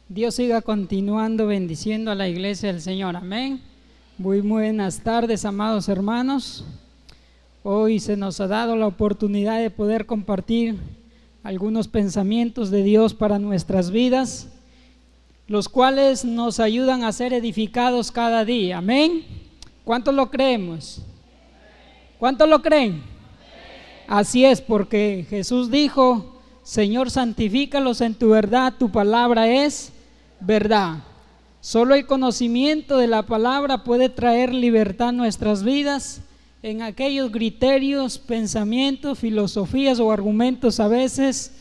Dios siga continuando bendiciendo a la iglesia del Señor, amén. Muy buenas tardes, amados hermanos. Hoy se nos ha dado la oportunidad de poder compartir algunos pensamientos de Dios para nuestras vidas, los cuales nos ayudan a ser edificados cada día, amén. ¿Cuántos lo creemos? ¿Cuántos lo creen? Así es, porque Jesús dijo: Señor, santifícalos en tu verdad, tu palabra es verdad. Solo el conocimiento de la palabra puede traer libertad a nuestras vidas en aquellos criterios, pensamientos, filosofías o argumentos a veces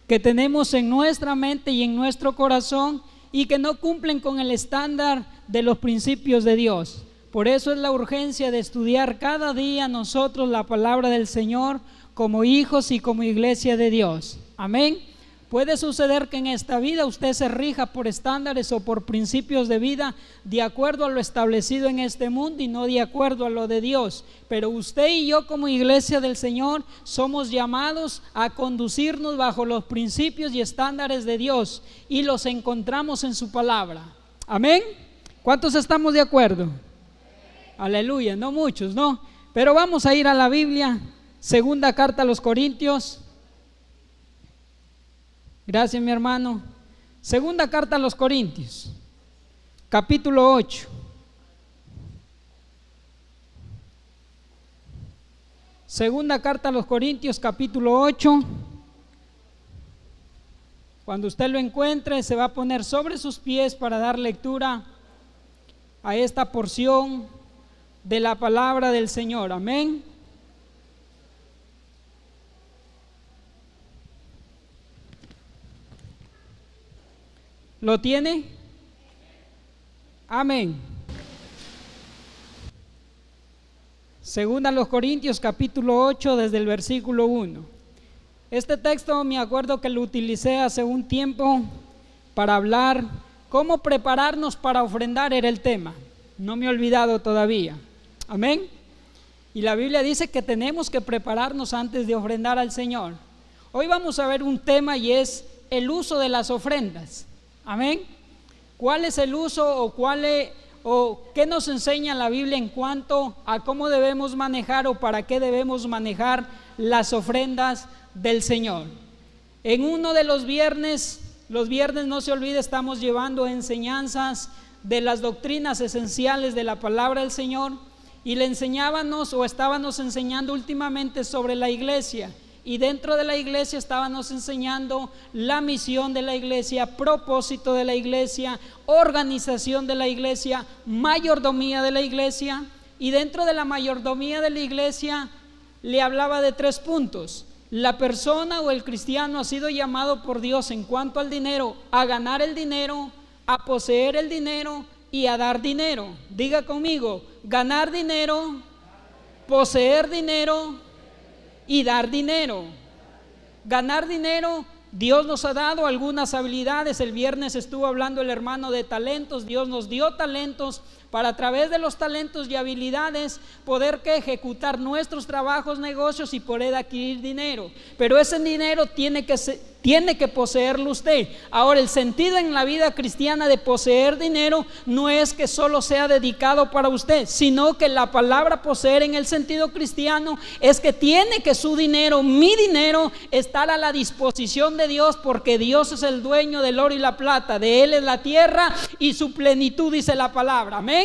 que tenemos en nuestra mente y en nuestro corazón y que no cumplen con el estándar de los principios de Dios. Por eso es la urgencia de estudiar cada día nosotros la palabra del Señor como hijos y como iglesia de Dios, amén. Puede suceder que en esta vida usted se rija por estándares o por principios de vida de acuerdo a lo establecido en este mundo y no de acuerdo a lo de Dios. Pero usted y yo como iglesia del Señor somos llamados a conducirnos bajo los principios y estándares de Dios y los encontramos en su palabra. Amén. ¿Cuántos estamos de acuerdo? Aleluya, no muchos, ¿no? Pero vamos a ir a la Biblia, segunda carta a los Corintios. Gracias, mi hermano. Segunda carta a los Corintios, capítulo 8. Segunda carta a los Corintios, capítulo 8. Cuando usted lo encuentre, se va a poner sobre sus pies para dar lectura a esta porción de la palabra del Señor, amén. ¿Lo tiene? Amén. Segunda a los Corintios, capítulo 8, desde el versículo 1. Este texto me acuerdo que lo utilicé hace un tiempo para hablar cómo prepararnos para ofrendar, era el tema. No me he olvidado todavía. Amén. Y la Biblia dice que tenemos que prepararnos antes de ofrendar al Señor. Hoy vamos a ver un tema y es el uso de las ofrendas. Amén. ¿Cuál es el uso o qué nos enseña la Biblia en cuanto a cómo debemos manejar o para qué debemos manejar las ofrendas del Señor? En uno de los viernes no se olvide, estamos llevando enseñanzas de las doctrinas esenciales de la palabra del Señor y le enseñábamos o estábamos enseñando últimamente sobre la iglesia. Y dentro de la iglesia estábamos enseñando la misión de la iglesia, propósito de la iglesia, organización de la iglesia, mayordomía de la iglesia. Y dentro de la mayordomía de la iglesia le hablaba de 3 puntos. La persona o el cristiano ha sido llamado por Dios en cuanto al dinero, a ganar el dinero, a poseer el dinero y a dar dinero. Diga conmigo: ganar dinero, poseer dinero y dar dinero. Ganar dinero, Dios nos ha dado algunas habilidades. El viernes estuvo hablando el hermano de talentos. Dios nos dio talentos para a través de los talentos y habilidades poder ejecutar nuestros trabajos, negocios y poder adquirir dinero. Pero ese dinero tiene que poseerlo usted. Ahora, el sentido en la vida cristiana de poseer dinero no es que solo sea dedicado para usted, sino que la palabra poseer en el sentido cristiano es que tiene que su dinero, mi dinero, estar a la disposición de Dios, porque Dios es el dueño del oro y la plata, de Él es la tierra y su plenitud, dice la palabra, amén.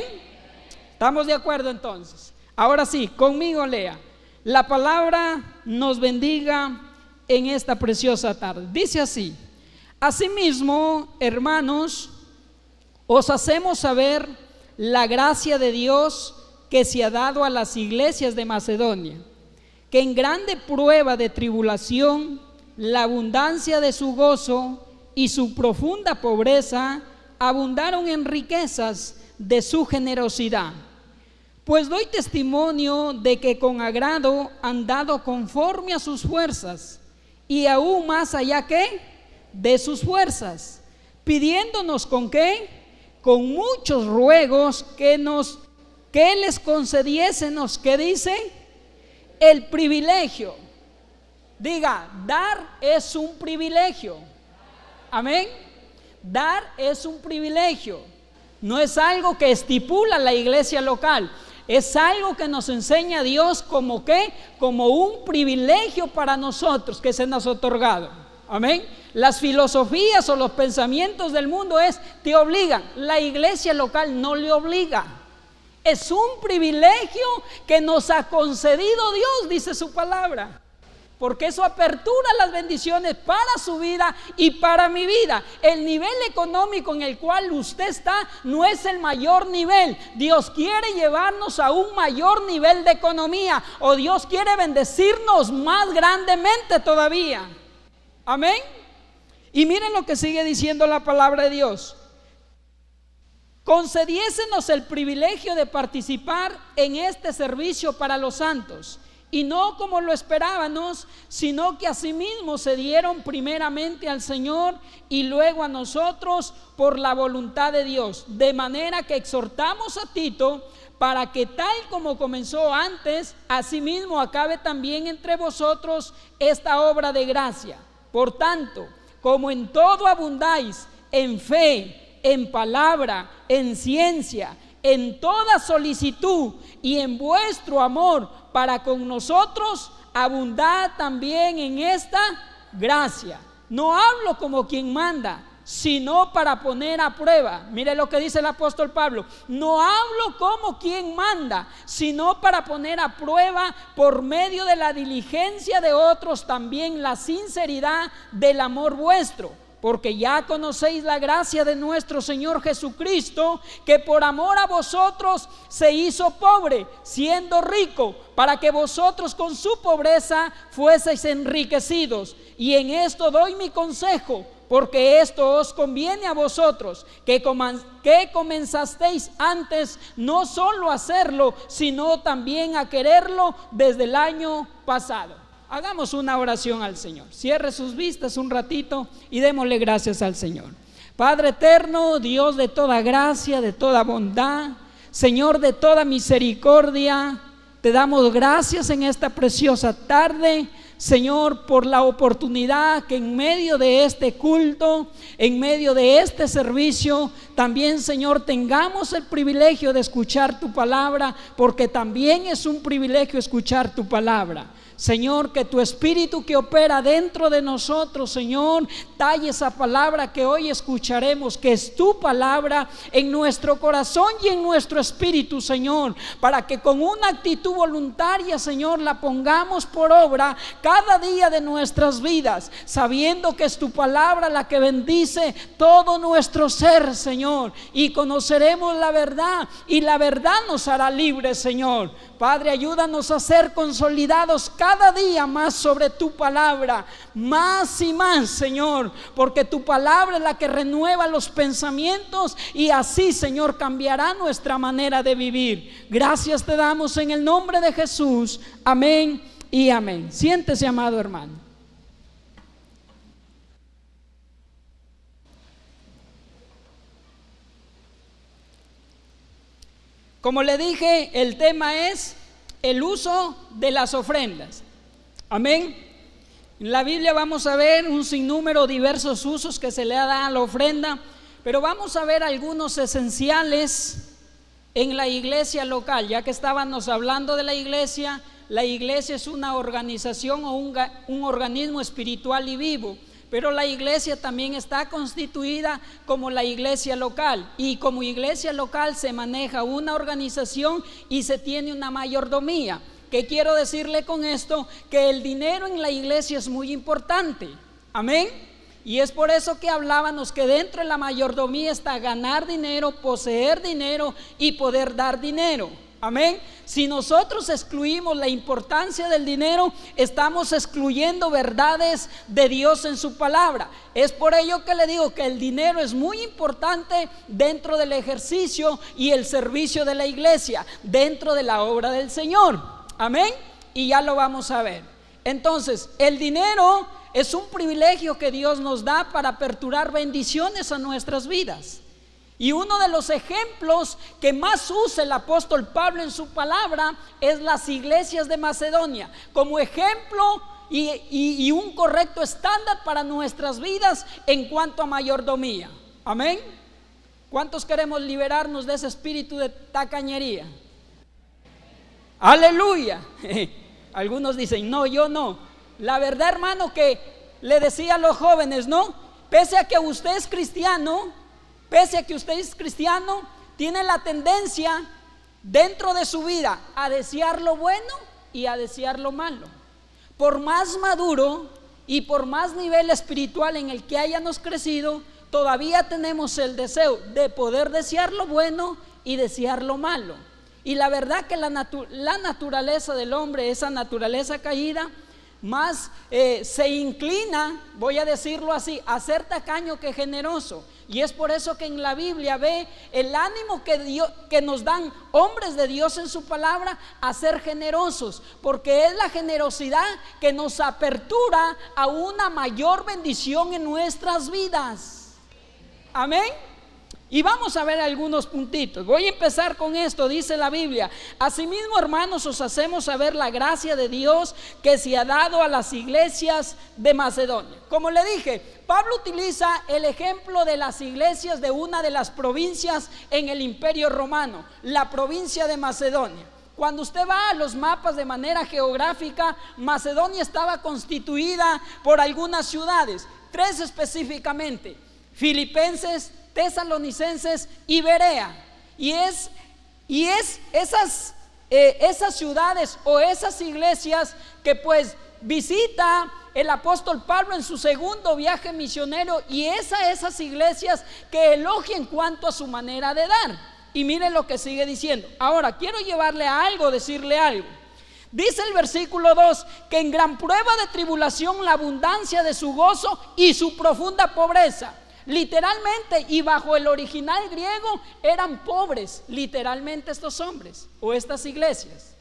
¿Estamos de acuerdo entonces? Ahora sí, conmigo lea. La palabra nos bendiga en esta preciosa tarde. Dice así: asimismo, hermanos, os hacemos saber la gracia de Dios que se ha dado a las iglesias de Macedonia, que en grande prueba de tribulación, la abundancia de su gozo y su profunda pobreza abundaron en riquezas de su generosidad. Pues doy testimonio de que con agrado han dado conforme a sus fuerzas, y aún más allá que de sus fuerzas, pidiéndonos con qué, con muchos ruegos que les concediésemos, ¿qué dice? El privilegio. Diga, dar es un privilegio. Amén. dar es un privilegio, no es algo que estipula la iglesia local. Es algo que nos enseña Dios como ¿qué? Como un privilegio para nosotros que se nos ha otorgado. Amén. Las filosofías o los pensamientos del mundo te obligan. La iglesia local no le obliga. Es un privilegio que nos ha concedido Dios, dice su palabra. Porque eso apertura las bendiciones para su vida y para mi vida. El nivel económico en el cual usted está no es el mayor nivel. Dios quiere llevarnos a un mayor nivel de economía, o Dios quiere bendecirnos más grandemente todavía. Amén. Y miren lo que sigue diciendo la palabra de Dios. Concediésenos el privilegio de participar en este servicio para los santos. Y no como lo esperábamos, sino que asimismo se dieron primeramente al Señor y luego a nosotros por la voluntad de Dios. De manera que exhortamos a Tito para que tal como comenzó antes, asimismo acabe también entre vosotros esta obra de gracia. Por tanto, como en todo abundáis, en fe, en palabra, en ciencia, en toda solicitud y en vuestro amor para con nosotros, abundad también en esta gracia. No hablo como quien manda, sino para poner a prueba. Mire lo que dice el apóstol Pablo. No hablo como quien manda, sino para poner a prueba por medio de la diligencia de otros también la sinceridad del amor vuestro. Porque ya conocéis la gracia de nuestro Señor Jesucristo, que por amor a vosotros se hizo pobre, siendo rico, para que vosotros con su pobreza fueseis enriquecidos. Y en esto doy mi consejo, porque esto os conviene a vosotros, que comenzasteis antes no solo a hacerlo, sino también a quererlo desde el año pasado. Hagamos una oración al Señor. Cierre sus vistas un ratito y démosle gracias al Señor. Padre eterno, Dios de toda gracia, de toda bondad, Señor de toda misericordia, te damos gracias en esta preciosa tarde, Señor, por la oportunidad que en medio de este culto, en medio de este servicio, también, Señor, tengamos el privilegio de escuchar tu palabra, porque también es un privilegio escuchar tu palabra. Señor, que tu espíritu que opera dentro de nosotros, Señor, talle esa palabra que hoy escucharemos, que es tu palabra, en nuestro corazón y en nuestro espíritu, Señor, para que con una actitud voluntaria, Señor, la pongamos por obra cada día de nuestras vidas, sabiendo que es tu palabra la que bendice todo nuestro ser, Señor, y conoceremos la verdad, y la verdad nos hará libres, Señor. Padre, ayúdanos a ser consolidados cada día más sobre tu palabra, más y más, Señor, porque tu palabra es la que renueva los pensamientos y así, Señor, cambiará nuestra manera de vivir. Gracias te damos en el nombre de Jesús. Amén y amén. Siéntese, amado hermano. Como le dije, el tema es el uso de las ofrendas. Amén. En la Biblia vamos a ver un sinnúmero de diversos usos que se le da a la ofrenda, pero vamos a ver algunos esenciales en la iglesia local. Ya que estábamos hablando de la iglesia es una organización o un organismo espiritual y vivo. Pero la iglesia también está constituida como la iglesia local, y como iglesia local se maneja una organización y se tiene una mayordomía. ¿Qué quiero decirle con esto? Que el dinero en la iglesia es muy importante. Amén. Y es por eso que hablábamos que dentro de la mayordomía está ganar dinero, poseer dinero y poder dar dinero. Amén. Si nosotros excluimos la importancia del dinero, estamos excluyendo verdades de Dios en su palabra. Es por ello que le digo que el dinero es muy importante dentro del ejercicio y el servicio de la iglesia, dentro de la obra del Señor. Amén. Y ya lo vamos a ver. Entonces, el dinero es un privilegio que Dios nos da para aperturar bendiciones a nuestras vidas. Y uno de los ejemplos que más usa el apóstol Pablo en su palabra es las iglesias de Macedonia, como ejemplo y un correcto estándar para nuestras vidas en cuanto a mayordomía. Amén. ¿Cuántos queremos liberarnos de ese espíritu de tacañería? Aleluya. Algunos dicen, no, yo no. La verdad, hermano, que le decía a los jóvenes, ¿no? Pese a que usted es cristiano, tiene la tendencia dentro de su vida a desear lo bueno y a desear lo malo. Por más maduro y por más nivel espiritual en el que hayamos crecido, todavía tenemos el deseo de poder desear lo bueno y desear lo malo. Y la verdad que la naturaleza del hombre, esa naturaleza caída, más se inclina, voy a decirlo así, a ser tacaño que generoso. Y es por eso que en la Biblia ve el ánimo que nos dan hombres de Dios en su palabra a ser generosos, porque es la generosidad que nos apertura a una mayor bendición en nuestras vidas. Amén. Y vamos a ver algunos puntitos. Voy a empezar con esto. Dice la Biblia: asimismo, hermanos, os hacemos saber la gracia de Dios que se ha dado a las iglesias de Macedonia. Como le dije, Pablo utiliza el ejemplo de las iglesias de una de las provincias en el Imperio Romano, la provincia de Macedonia. Cuando usted va a los mapas de manera geográfica, Macedonia estaba constituida por algunas ciudades, 3 específicamente: Filipenses, Tesalonicenses y Berea. Y es esas ciudades o esas iglesias que pues visita el apóstol Pablo en su segundo viaje misionero, y esas iglesias que elogia en cuanto a su manera de dar. Y miren lo que sigue diciendo. Ahora quiero llevarle a algo, decirle algo. Dice el versículo 2 que en gran prueba de tribulación la abundancia de su gozo y su profunda pobreza. Literalmente, y bajo el original griego, eran pobres, literalmente, estos hombres o estas iglesias.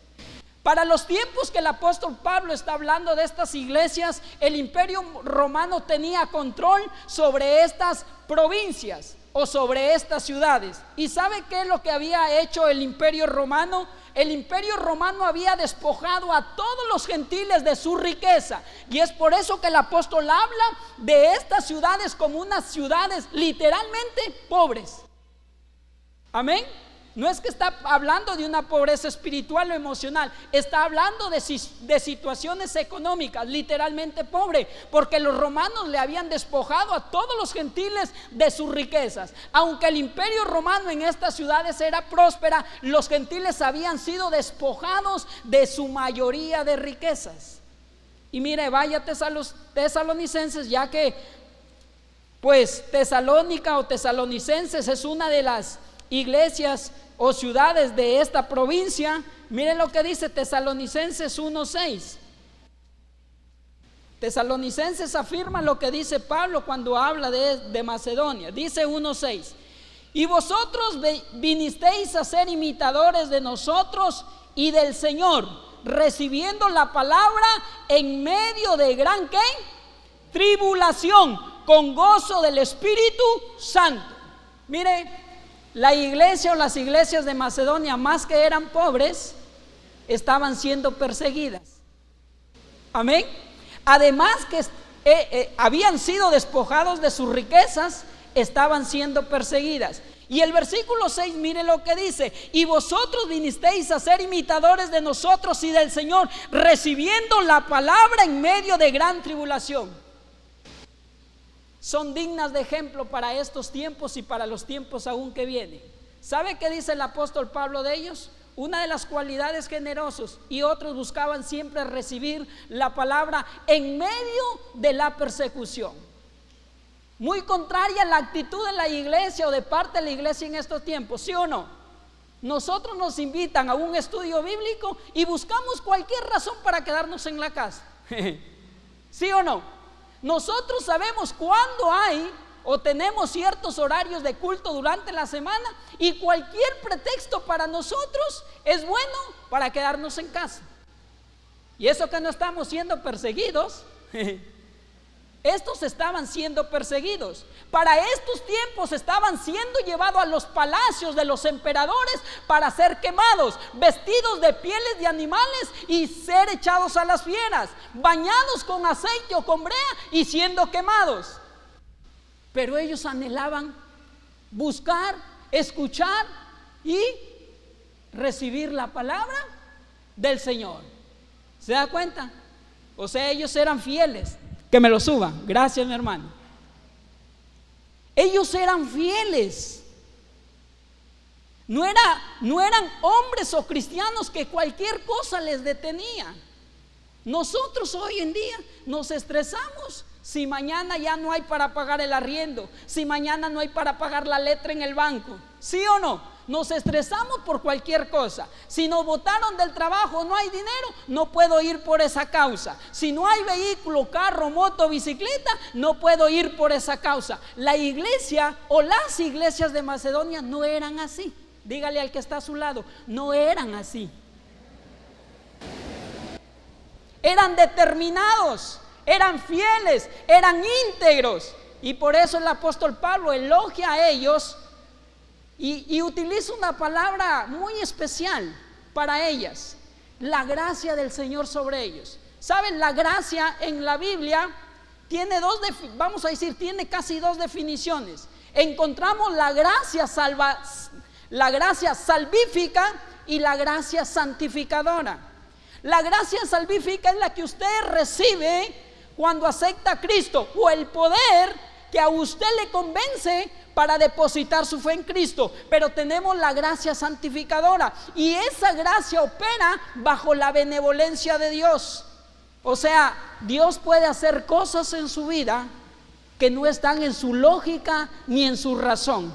Para los tiempos que el apóstol Pablo está hablando de estas iglesias, el Imperio Romano tenía control sobre estas provincias o sobre estas ciudades. ¿Y sabe qué es lo que había hecho el Imperio Romano? El Imperio Romano había despojado a todos los gentiles de su riqueza, y es por eso que el apóstol habla de estas ciudades como unas ciudades literalmente pobres. Amén. No es que está hablando de una pobreza espiritual o emocional, está hablando de situaciones económicas, literalmente pobre, porque los romanos le habían despojado a todos los gentiles de sus riquezas. Aunque el Imperio Romano en estas ciudades era próspera, los gentiles habían sido despojados de su mayoría de riquezas. Y mire, vaya Tesalonicenses, ya que pues Tesalónica o Tesalonicenses es una de las iglesias o ciudades de esta provincia. Miren lo que dice Tesalonicenses 1:6. Tesalonicenses afirma lo que dice Pablo cuando habla de Macedonia. Dice 1:6: y vosotros vinisteis a ser imitadores de nosotros y del Señor, recibiendo la palabra en medio de gran ¿qué? Tribulación, con gozo del Espíritu Santo. Mire, la iglesia o las iglesias de Macedonia, más que eran pobres, estaban siendo perseguidas. Amén. Además que habían sido despojados de sus riquezas, estaban siendo perseguidas. Y el versículo 6, mire lo que dice: y vosotros vinisteis a ser imitadores de nosotros y del Señor, recibiendo la palabra en medio de gran tribulación. Son dignas de ejemplo para estos tiempos y para los tiempos aún que vienen. ¿Sabe qué dice el apóstol Pablo de ellos? Una de las cualidades, generosos, y otros buscaban siempre recibir la palabra en medio de la persecución. Muy contraria a la actitud de la iglesia o de parte de la iglesia en estos tiempos, ¿sí o no? Nosotros nos invitan a un estudio bíblico y buscamos cualquier razón para quedarnos en la casa. ¿Sí o no? Nosotros sabemos cuándo hay o tenemos ciertos horarios de culto durante la semana, y cualquier pretexto para nosotros es bueno para quedarnos en casa. Y eso que no estamos siendo perseguidos. Estos estaban siendo perseguidos. Para estos tiempos estaban siendo llevados a los palacios de los emperadores para ser quemados, vestidos de pieles de animales y ser echados a las fieras, bañados con aceite o con brea y siendo quemados. Pero ellos anhelaban buscar, escuchar y recibir la palabra del Señor. ¿Se da cuenta? O sea, ellos eran fieles. Que me lo suban. Gracias, mi hermano. Ellos eran fieles. No eran hombres o cristianos que cualquier cosa les detenía. Nosotros hoy en día nos estresamos si mañana ya no hay para pagar el arriendo, si mañana no hay para pagar la letra en el banco. ¿Sí o no? Nos estresamos por cualquier cosa. Si nos botaron del trabajo, no hay dinero, no puedo ir por esa causa. Si no hay vehículo, carro, moto, bicicleta, no puedo ir por esa causa. La iglesia o las iglesias de Macedonia no eran así. Dígale al que está a su lado, no eran así. Eran determinados, eran fieles, eran íntegros. Y por eso el apóstol Pablo elogia a ellos y utiliza una palabra muy especial para ellas: la gracia del Señor sobre ellos. ¿Saben? La gracia en la Biblia tiene tiene casi dos definiciones. Encontramos la gracia salvífica y la gracia santificadora. La gracia salvífica es la que usted recibe cuando acepta a Cristo, o el poder que a usted le convence para depositar su fe en Cristo. Pero tenemos la gracia santificadora, y esa gracia opera bajo la benevolencia de Dios. O sea, Dios puede hacer cosas en su vida que no están en su lógica ni en su razón.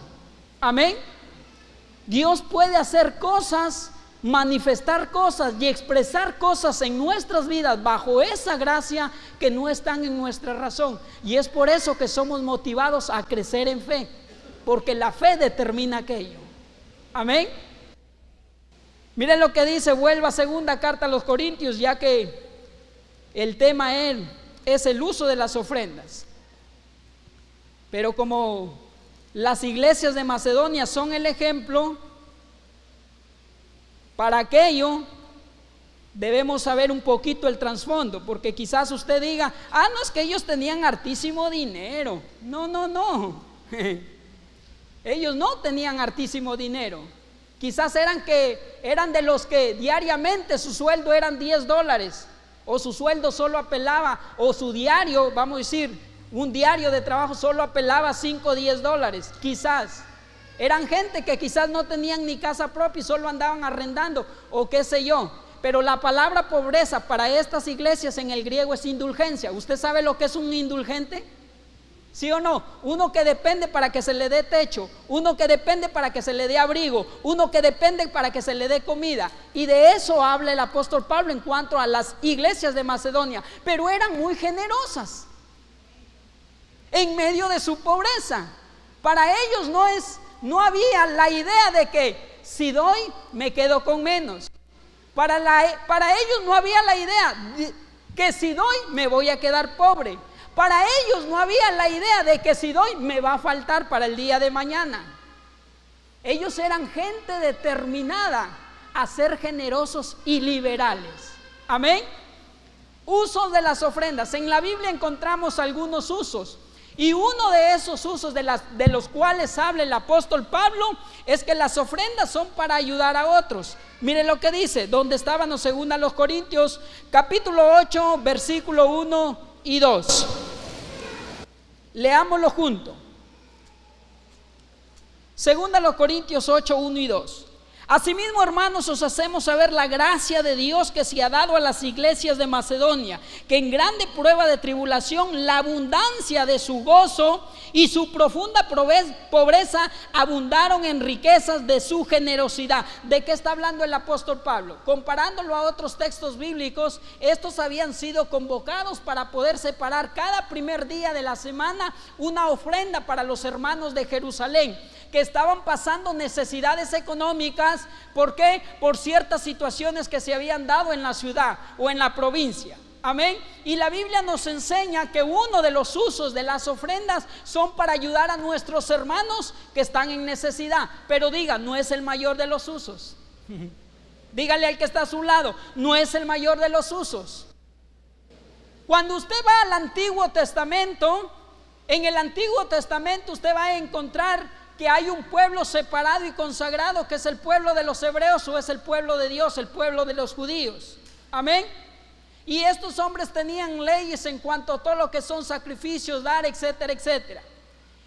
Amén. Dios puede hacer cosas, manifestar cosas y expresar cosas en nuestras vidas bajo esa gracia que no están en nuestra razón. Y es por eso que somos motivados a crecer en fe, porque la fe determina aquello. Amén. Miren lo que dice, vuelva a segunda carta a los Corintios, ya que el tema es el uso de las ofrendas. Pero como las iglesias de Macedonia son el ejemplo, para aquello debemos saber un poquito el trasfondo, porque quizás usted diga: no es que ellos tenían hartísimo dinero. No. Ellos no tenían hartísimo dinero. Quizás eran de los que diariamente su sueldo eran $10, o su sueldo solo apelaba, o su diario, vamos a decir, un diario de trabajo solo apelaba a $5 o $10. Quizás eran gente que quizás no tenían ni casa propia y solo andaban arrendando, o qué sé yo. Pero la palabra pobreza para estas iglesias en el griego es indulgencia. ¿Usted sabe lo que es un indulgente? ¿Sí o no? Uno que depende para que se le dé techo, uno que depende para que se le dé abrigo, uno que depende para que se le dé comida. Y de eso habla el apóstol Pablo en cuanto a las iglesias de Macedonia. Pero eran muy generosas en medio de su pobreza. Para ellos no había la idea de que si doy me quedo con menos. Para ellos no había la idea de que si doy me voy a quedar pobre. Para ellos no había la idea de que si doy me va a faltar para el día de mañana. Ellos eran gente determinada a ser generosos y liberales. Amén. Usos de las ofrendas. En la Biblia encontramos algunos usos. Y uno de esos usos de los cuales habla el apóstol Pablo es que las ofrendas son para ayudar a otros. Miren lo que dice, donde estábamos, según a los Corintios, capítulo 8, versículo 1 y 2. Leámoslo junto. Según a los Corintios 8, 1 y 2. Asimismo, hermanos, os hacemos saber la gracia de Dios que se ha dado a las iglesias de Macedonia, que en grande prueba de tribulación, la abundancia de su gozo y su profunda pobreza abundaron en riquezas de su generosidad. ¿De qué está hablando el apóstol Pablo? Comparándolo a otros textos bíblicos, estos habían sido convocados para poder separar cada primer día de la semana una ofrenda para los hermanos de Jerusalén, que estaban pasando necesidades económicas. ¿Por qué? Por ciertas situaciones que se habían dado en la ciudad o en la provincia. Amén. Y la Biblia nos enseña que uno de los usos de las ofrendas son para ayudar a nuestros hermanos que están en necesidad. Pero diga, no es el mayor de los usos. Dígale al que está a su lado, no es el mayor de los usos. Cuando usted va al Antiguo Testamento, en el Antiguo Testamento usted va a encontrar que hay un pueblo separado y consagrado, que es el pueblo de los hebreos, o es el pueblo de Dios, el pueblo de los judíos. Amén. Y estos hombres tenían leyes en cuanto a todo lo que son sacrificios, dar, etcétera, etcétera.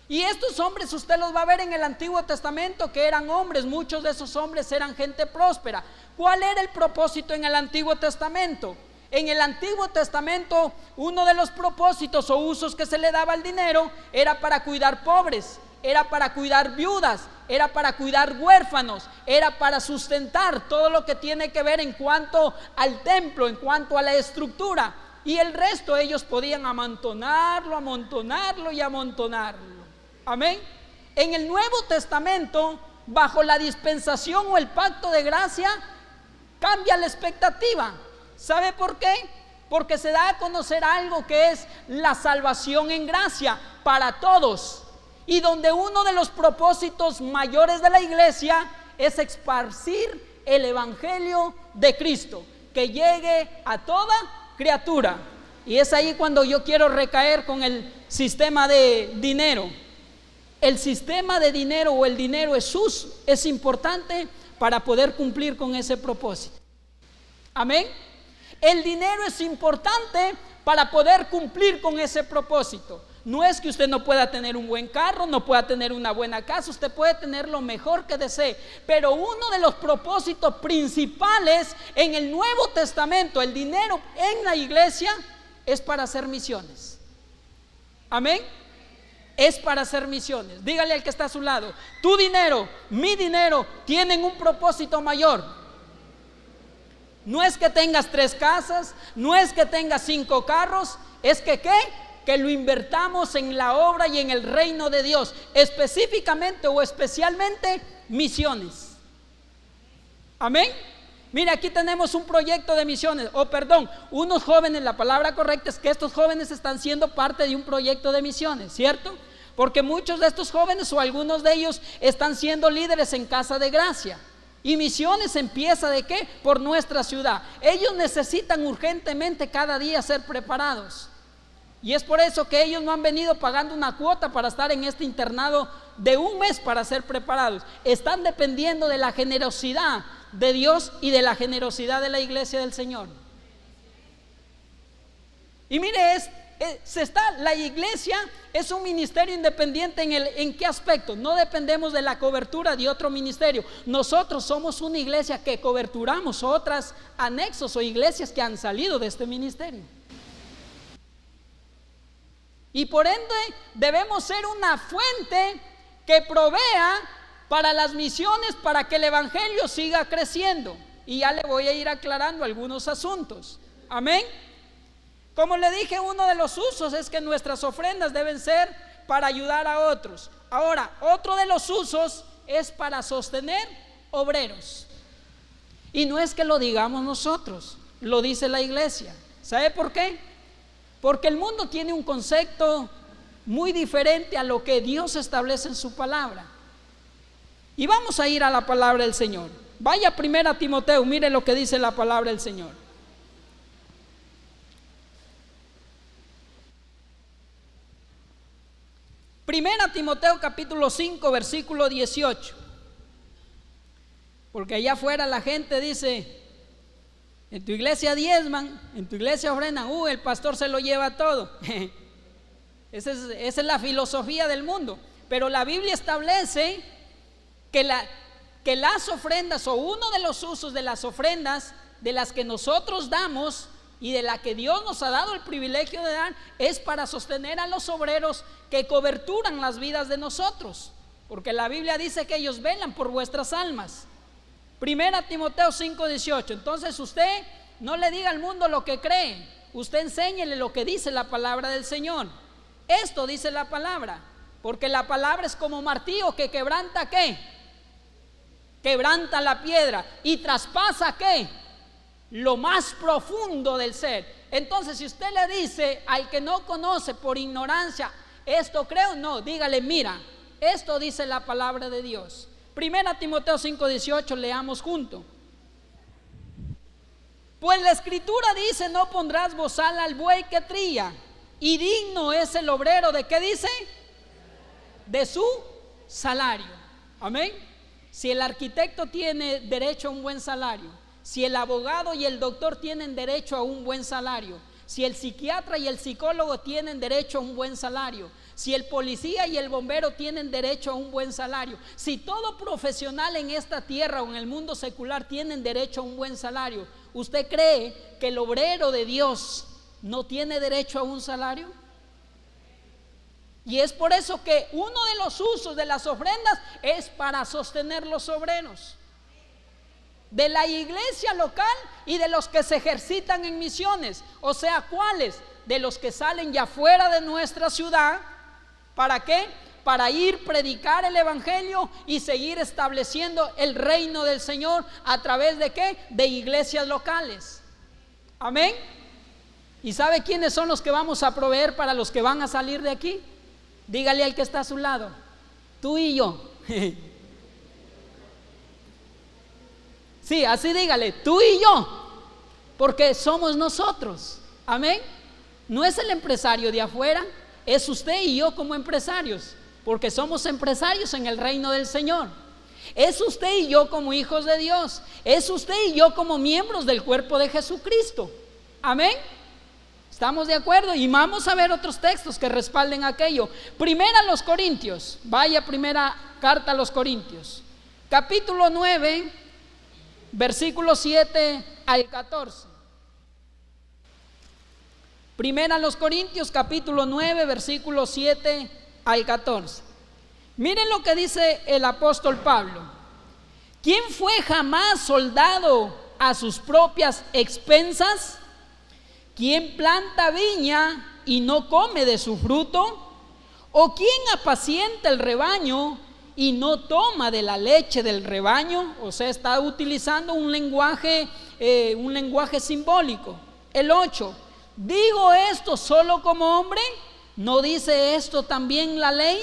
Y estos hombres usted los va a ver en el Antiguo Testamento, que eran hombres, muchos de esos hombres eran gente próspera. ¿Cuál era el propósito en el Antiguo Testamento? En el Antiguo Testamento, uno de los propósitos o usos que se le daba al dinero era para cuidar pobres, era para cuidar viudas, era para cuidar huérfanos, era para sustentar todo lo que tiene que ver en cuanto al templo, en cuanto a la estructura. Y el resto ellos podían amontonarlo, amontonarlo y amontonarlo. Amén. En el Nuevo Testamento, bajo la dispensación o el pacto de gracia, cambia la expectativa. ¿Sabe por qué? Porque se da a conocer algo que es la salvación en gracia para todos, y donde uno de los propósitos mayores de la iglesia es esparcir el evangelio de Cristo, que llegue a toda criatura. Y es ahí cuando yo quiero recaer con el sistema de dinero. El sistema de dinero o el dinero es importante para poder cumplir con ese propósito. Amén. El dinero es importante para poder cumplir con ese propósito. No es que usted no pueda tener un buen carro, no pueda tener una buena casa, usted puede tener lo mejor que desee, pero uno de los propósitos principales en el Nuevo Testamento, el dinero en la iglesia, es para hacer misiones. Amén. Es para hacer misiones. Dígale al que está a su lado: tu dinero, mi dinero tienen un propósito mayor. No es que tengas 3 casas, no es que tengas 5 carros, es que ¿qué? Que lo invertamos en la obra y en el reino de Dios, específicamente o especialmente misiones. Amén. Mira, aquí tenemos un proyecto de misiones, unos jóvenes. La palabra correcta es que estos jóvenes están siendo parte de un proyecto de misiones, ¿cierto? Porque muchos de estos jóvenes o algunos de ellos están siendo líderes en Casa de Gracia. Y misiones empieza ¿de qué? Por nuestra ciudad. Ellos necesitan urgentemente cada día ser preparados. Y es por eso que ellos no han venido pagando una cuota para estar en este internado de 1 mes para ser preparados. Están dependiendo de la generosidad de Dios y de la generosidad de la iglesia del Señor. Y mire, la iglesia es un ministerio independiente ¿en qué aspecto? No dependemos de la cobertura de otro ministerio. Nosotros somos una iglesia que coberturamos otras anexos o iglesias que han salido de este ministerio. Y por ende debemos ser una fuente que provea para las misiones, para que el evangelio siga creciendo. Y ya le voy a ir aclarando algunos asuntos. Amén. Como le dije, uno de los usos es que nuestras ofrendas deben ser para ayudar a otros. Ahora, otro de los usos es para sostener obreros. Y no es que lo digamos nosotros, lo dice la iglesia. ¿Sabe por qué? Porque el mundo tiene un concepto muy diferente a lo que Dios establece en su palabra. Y vamos a ir a la palabra del Señor. Vaya 1 Timoteo, mire lo que dice la palabra del Señor. 1 Timoteo capítulo 5 versículo 18. Porque allá afuera la gente dice: en tu iglesia diezman, en tu iglesia ofrendan, el pastor se lo lleva todo. Esa es la filosofía del mundo. Pero la Biblia establece que las ofrendas, o uno de los usos de las ofrendas de las que nosotros damos y de la que Dios nos ha dado el privilegio de dar, es para sostener a los obreros que coberturan las vidas de nosotros. Porque la Biblia dice que ellos velan por vuestras almas. 1 Timoteo 5:18. Entonces usted no le diga al mundo lo que cree, usted enséñele lo que dice la palabra del Señor. Esto dice la palabra, porque la palabra es como martillo que quebranta ¿qué? Quebranta la piedra y traspasa ¿qué? Lo más profundo del ser. Entonces si usted le dice al que no conoce por ignorancia, esto creo, no, dígale: mira, esto dice la palabra de Dios. 1 Timoteo 5:18, leamos junto. Pues la escritura dice: no pondrás bozal al buey que trilla, y digno es el obrero de ¿qué dice? De su salario. Amén. Si el arquitecto tiene derecho a un buen salario, si el abogado y el doctor tienen derecho a un buen salario, si el psiquiatra y el psicólogo tienen derecho a un buen salario, si el policía y el bombero tienen derecho a un buen salario, si todo profesional en esta tierra o en el mundo secular tienen derecho a un buen salario, ¿usted cree que el obrero de Dios no tiene derecho a un salario? Y es por eso que uno de los usos de las ofrendas es para sostener los obreros de la iglesia local y de los que se ejercitan en misiones. O sea, ¿cuáles? De los que salen ya fuera de nuestra ciudad. ¿Para qué? Para ir predicar el evangelio y seguir estableciendo el reino del Señor a través de ¿qué? De iglesias locales. Amén. ¿Y sabe quiénes son los que vamos a proveer para los que van a salir de aquí? Dígale al que está a su lado: tú y yo. Sí, así dígale: tú y yo, porque somos nosotros. Amén. No es el empresario de afuera, es usted y yo como empresarios, porque somos empresarios en el reino del Señor. Es usted y yo como hijos de Dios, es usted y yo como miembros del cuerpo de Jesucristo. Amén. ¿Estamos de acuerdo? Y vamos a ver otros textos que respalden aquello. Primera a los Corintios, vaya, primera carta a los Corintios, capítulo 9, versículos 7 al 14. Primera a los Corintios, capítulo 9, versículos 7 al 14. Miren lo que dice el apóstol Pablo: ¿quién fue jamás soldado a sus propias expensas? ¿Quién planta viña y no come de su fruto? ¿O quién apacienta el rebaño y no toma de la leche del rebaño? O sea, está utilizando un lenguaje simbólico. El 8: ¿digo esto solo como hombre? ¿No dice esto también la ley?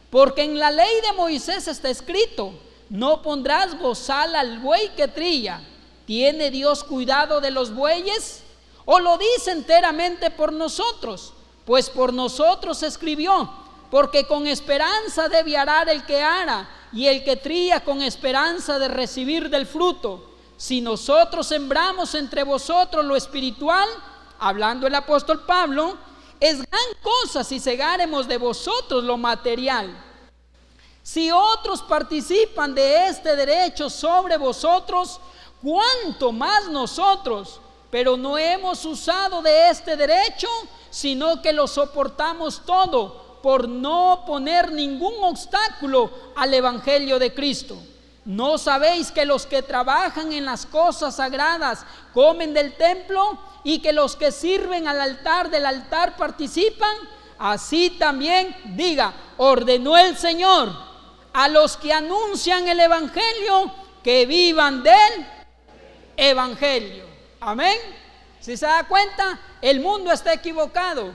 Porque en la ley de Moisés está escrito: no pondrás bozal al buey que trilla. ¿Tiene Dios cuidado de los bueyes? ¿O lo dice enteramente por nosotros? Pues por nosotros escribió: porque con esperanza debe arar el que ara, y el que trilla con esperanza de recibir del fruto. Si nosotros sembramos entre vosotros lo espiritual, hablando el apóstol Pablo, es gran cosa si segáremos de vosotros lo material. Si otros participan de este derecho sobre vosotros, ¿cuánto más nosotros? Pero no hemos usado de este derecho, sino que lo soportamos todo, por no poner ningún obstáculo al evangelio de Cristo. ¿No sabéis que los que trabajan en las cosas sagradas comen del templo, y que los que sirven al altar del altar participan? Así también, diga, ordenó el Señor a los que anuncian el evangelio que vivan del evangelio. Amén. Si se da cuenta, el mundo está equivocado,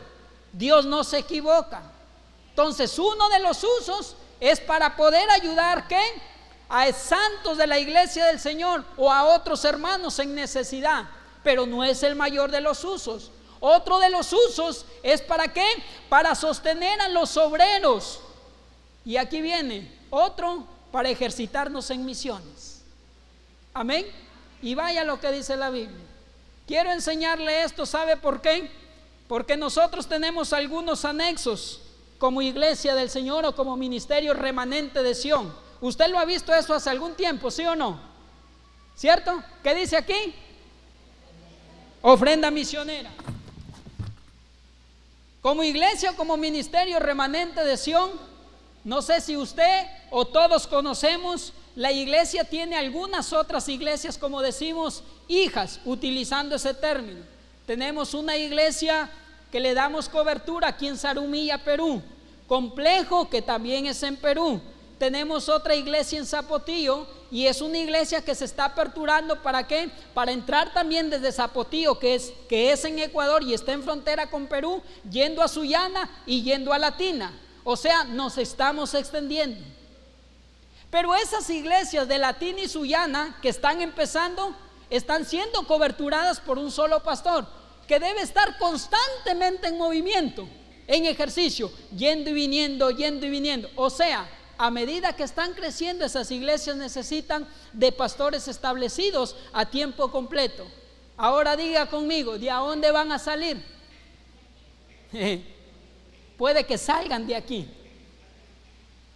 Dios no se equivoca. Entonces, uno de los usos es para poder ayudar ¿qué? A santos de la iglesia del Señor o a otros hermanos en necesidad, pero no es el mayor de los usos. Otro de los usos es ¿para qué? Para sostener a los obreros. Y aquí viene otro: para ejercitarnos en misiones. Amén. Y vaya lo que dice la Biblia. Quiero enseñarle esto, ¿sabe por qué? Porque nosotros tenemos algunos anexos como iglesia del Señor o como ministerio remanente de Sión. ¿Usted lo ha visto eso hace algún tiempo, sí o no? ¿Cierto? ¿Qué dice aquí? Ofrenda misionera. Como iglesia o como ministerio remanente de Sión, no sé si usted o todos conocemos, la iglesia tiene algunas otras iglesias, como decimos, hijas, utilizando ese término. Tenemos una iglesia que le damos cobertura aquí en Zarumilla, Perú. Complejo, que también es en Perú. Tenemos otra iglesia en Zapotillo, y es una iglesia que se está aperturando. ¿Para qué? Para entrar también desde Zapotillo, que es en Ecuador y está en frontera con Perú, yendo a Sullana y yendo a Latina. O sea, nos estamos extendiendo. Pero esas iglesias de Latina y Sullana que están empezando, están siendo coberturadas por un solo pastor, que debe estar constantemente en movimiento, en ejercicio, yendo y viniendo, yendo y viniendo. O sea, a medida que están creciendo, esas iglesias necesitan de pastores establecidos a tiempo completo. Ahora diga conmigo, ¿de a dónde van a salir? Puede que salgan de aquí.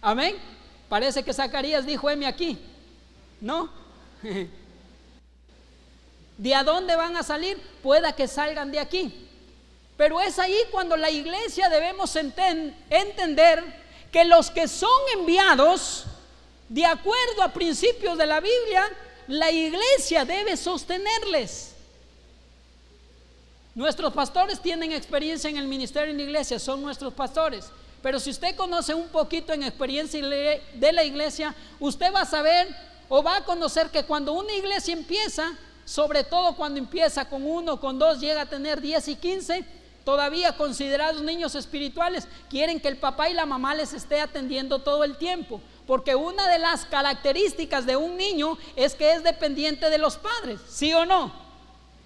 Amén. Parece que Zacarías dijo: heme aquí. ¿No? ¿De a dónde van a salir? Pueda que salgan de aquí. Pero es ahí cuando la iglesia debemos entender que los que son enviados, de acuerdo a principios de la Biblia, la iglesia debe sostenerles. Nuestros pastores tienen experiencia en el ministerio en la iglesia, son nuestros pastores. Pero si usted conoce un poquito en experiencia de la iglesia, usted va a saber o va a conocer que cuando una iglesia empieza, sobre todo cuando empieza con 1, con 2, llega a tener 10 y 15, todavía considerados niños espirituales, quieren que el papá y la mamá les esté atendiendo todo el tiempo, porque una de las características de un niño es que es dependiente de los padres, ¿sí o no?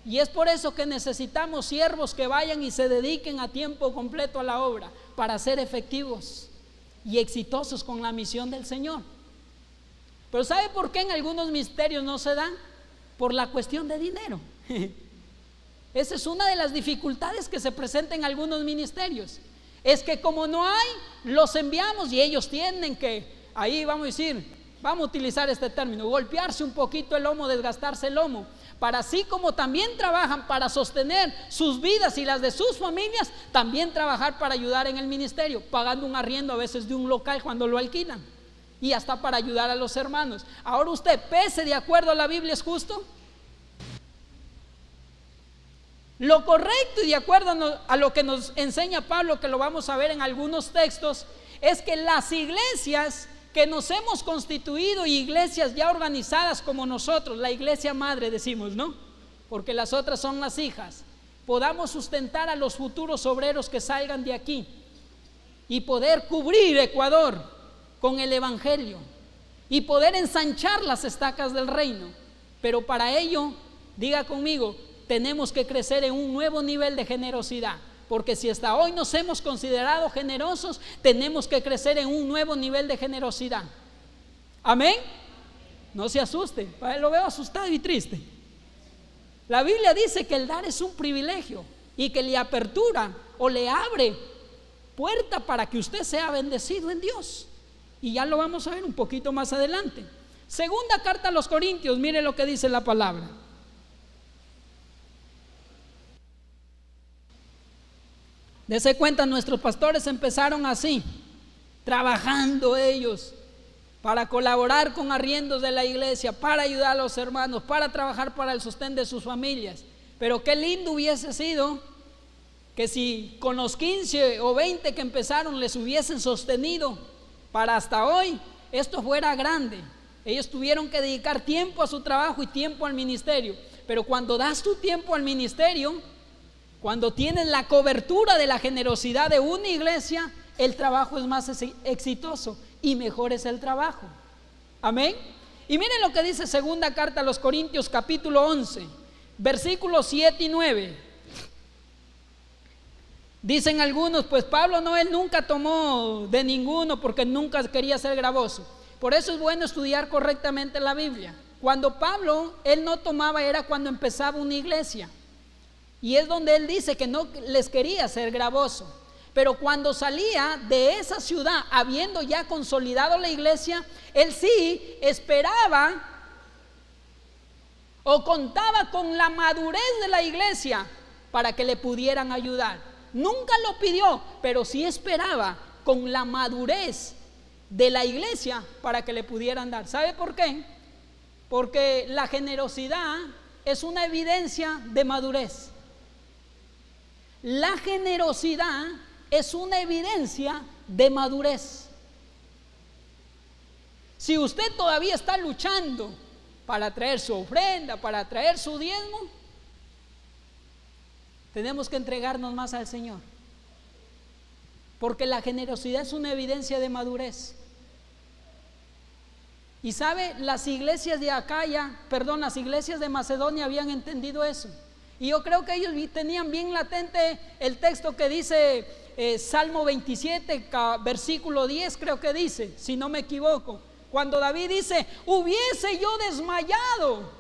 Y es por eso que necesitamos siervos que vayan y se dediquen a tiempo completo a la obra, para ser efectivos y exitosos con la misión del Señor. Pero ¿sabe por qué en algunos ministerios no se dan? Por la cuestión de dinero. Esa es una de las dificultades que se presenta en algunos ministerios. Es que como no hay, los enviamos y ellos tienen que, ahí vamos a decir, vamos a utilizar este término, golpearse un poquito el lomo, desgastarse el lomo, para así como también trabajan para sostener sus vidas y las de sus familias, también trabajar para ayudar en el ministerio, pagando un arriendo a veces de un local cuando lo alquilan, y hasta para ayudar a los hermanos. Ahora usted, pese de acuerdo a la Biblia, ¿es justo? Lo correcto y de acuerdo a lo que nos enseña Pablo, que lo vamos a ver en algunos textos, es que las iglesias que nos hemos constituido, y iglesias ya organizadas como nosotros, la iglesia madre decimos, ¿no? Porque las otras son las hijas, podamos sustentar a los futuros obreros que salgan de aquí y poder cubrir Ecuador con el evangelio y poder ensanchar las estacas del reino. Pero para ello, diga conmigo, tenemos que crecer en un nuevo nivel de generosidad, porque si hasta hoy nos hemos considerado generosos, tenemos que crecer en un nuevo nivel de generosidad. Amén. No se asuste, lo veo asustado y triste. La Biblia dice que el dar es un privilegio y que le apertura o le abre puerta para que usted sea bendecido en Dios, y ya lo vamos a ver un poquito más adelante. Segunda carta a los Corintios, mire lo que dice la palabra. Dese cuenta, nuestros pastores empezaron así, trabajando ellos para colaborar con arriendos de la iglesia, para ayudar a los hermanos, para trabajar para el sostén de sus familias. Pero qué lindo hubiese sido que si con los 15 o 20 que empezaron les hubiesen sostenido para hasta hoy, esto fuera grande. Ellos tuvieron que dedicar tiempo a su trabajo y tiempo al ministerio. Pero cuando das tu tiempo al ministerio, cuando tienes la cobertura de la generosidad de una iglesia, el trabajo es más exitoso y mejor es el trabajo. Amén. Y miren lo que dice segunda carta a los Corintios, capítulo 11, versículos 7 y 9. Dicen algunos, pues Pablo no, él nunca tomó de ninguno porque nunca quería ser gravoso. Por eso es bueno estudiar correctamente la Biblia. Cuando Pablo, él no tomaba, era cuando empezaba una iglesia. Y es donde él dice que no les quería ser gravoso. Pero cuando salía de esa ciudad, habiendo ya consolidado la iglesia, él sí esperaba o contaba con la madurez de la iglesia para que le pudieran ayudar. Nunca lo pidió, pero sí esperaba con la madurez de la iglesia para que le pudieran dar. ¿Sabe por qué? Porque la generosidad es una evidencia de madurez. La generosidad es una evidencia de madurez. Si usted todavía está luchando para traer su ofrenda, para traer su diezmo, tenemos que entregarnos más al Señor, porque la generosidad es una evidencia de madurez. Y sabe, las iglesias de Acaya, las iglesias de Macedonia habían entendido eso. Y yo creo que ellos tenían bien latente el texto que dice Salmo 27, versículo 10 creo que dice, si no me equivoco, cuando David dice, hubiese yo desmayado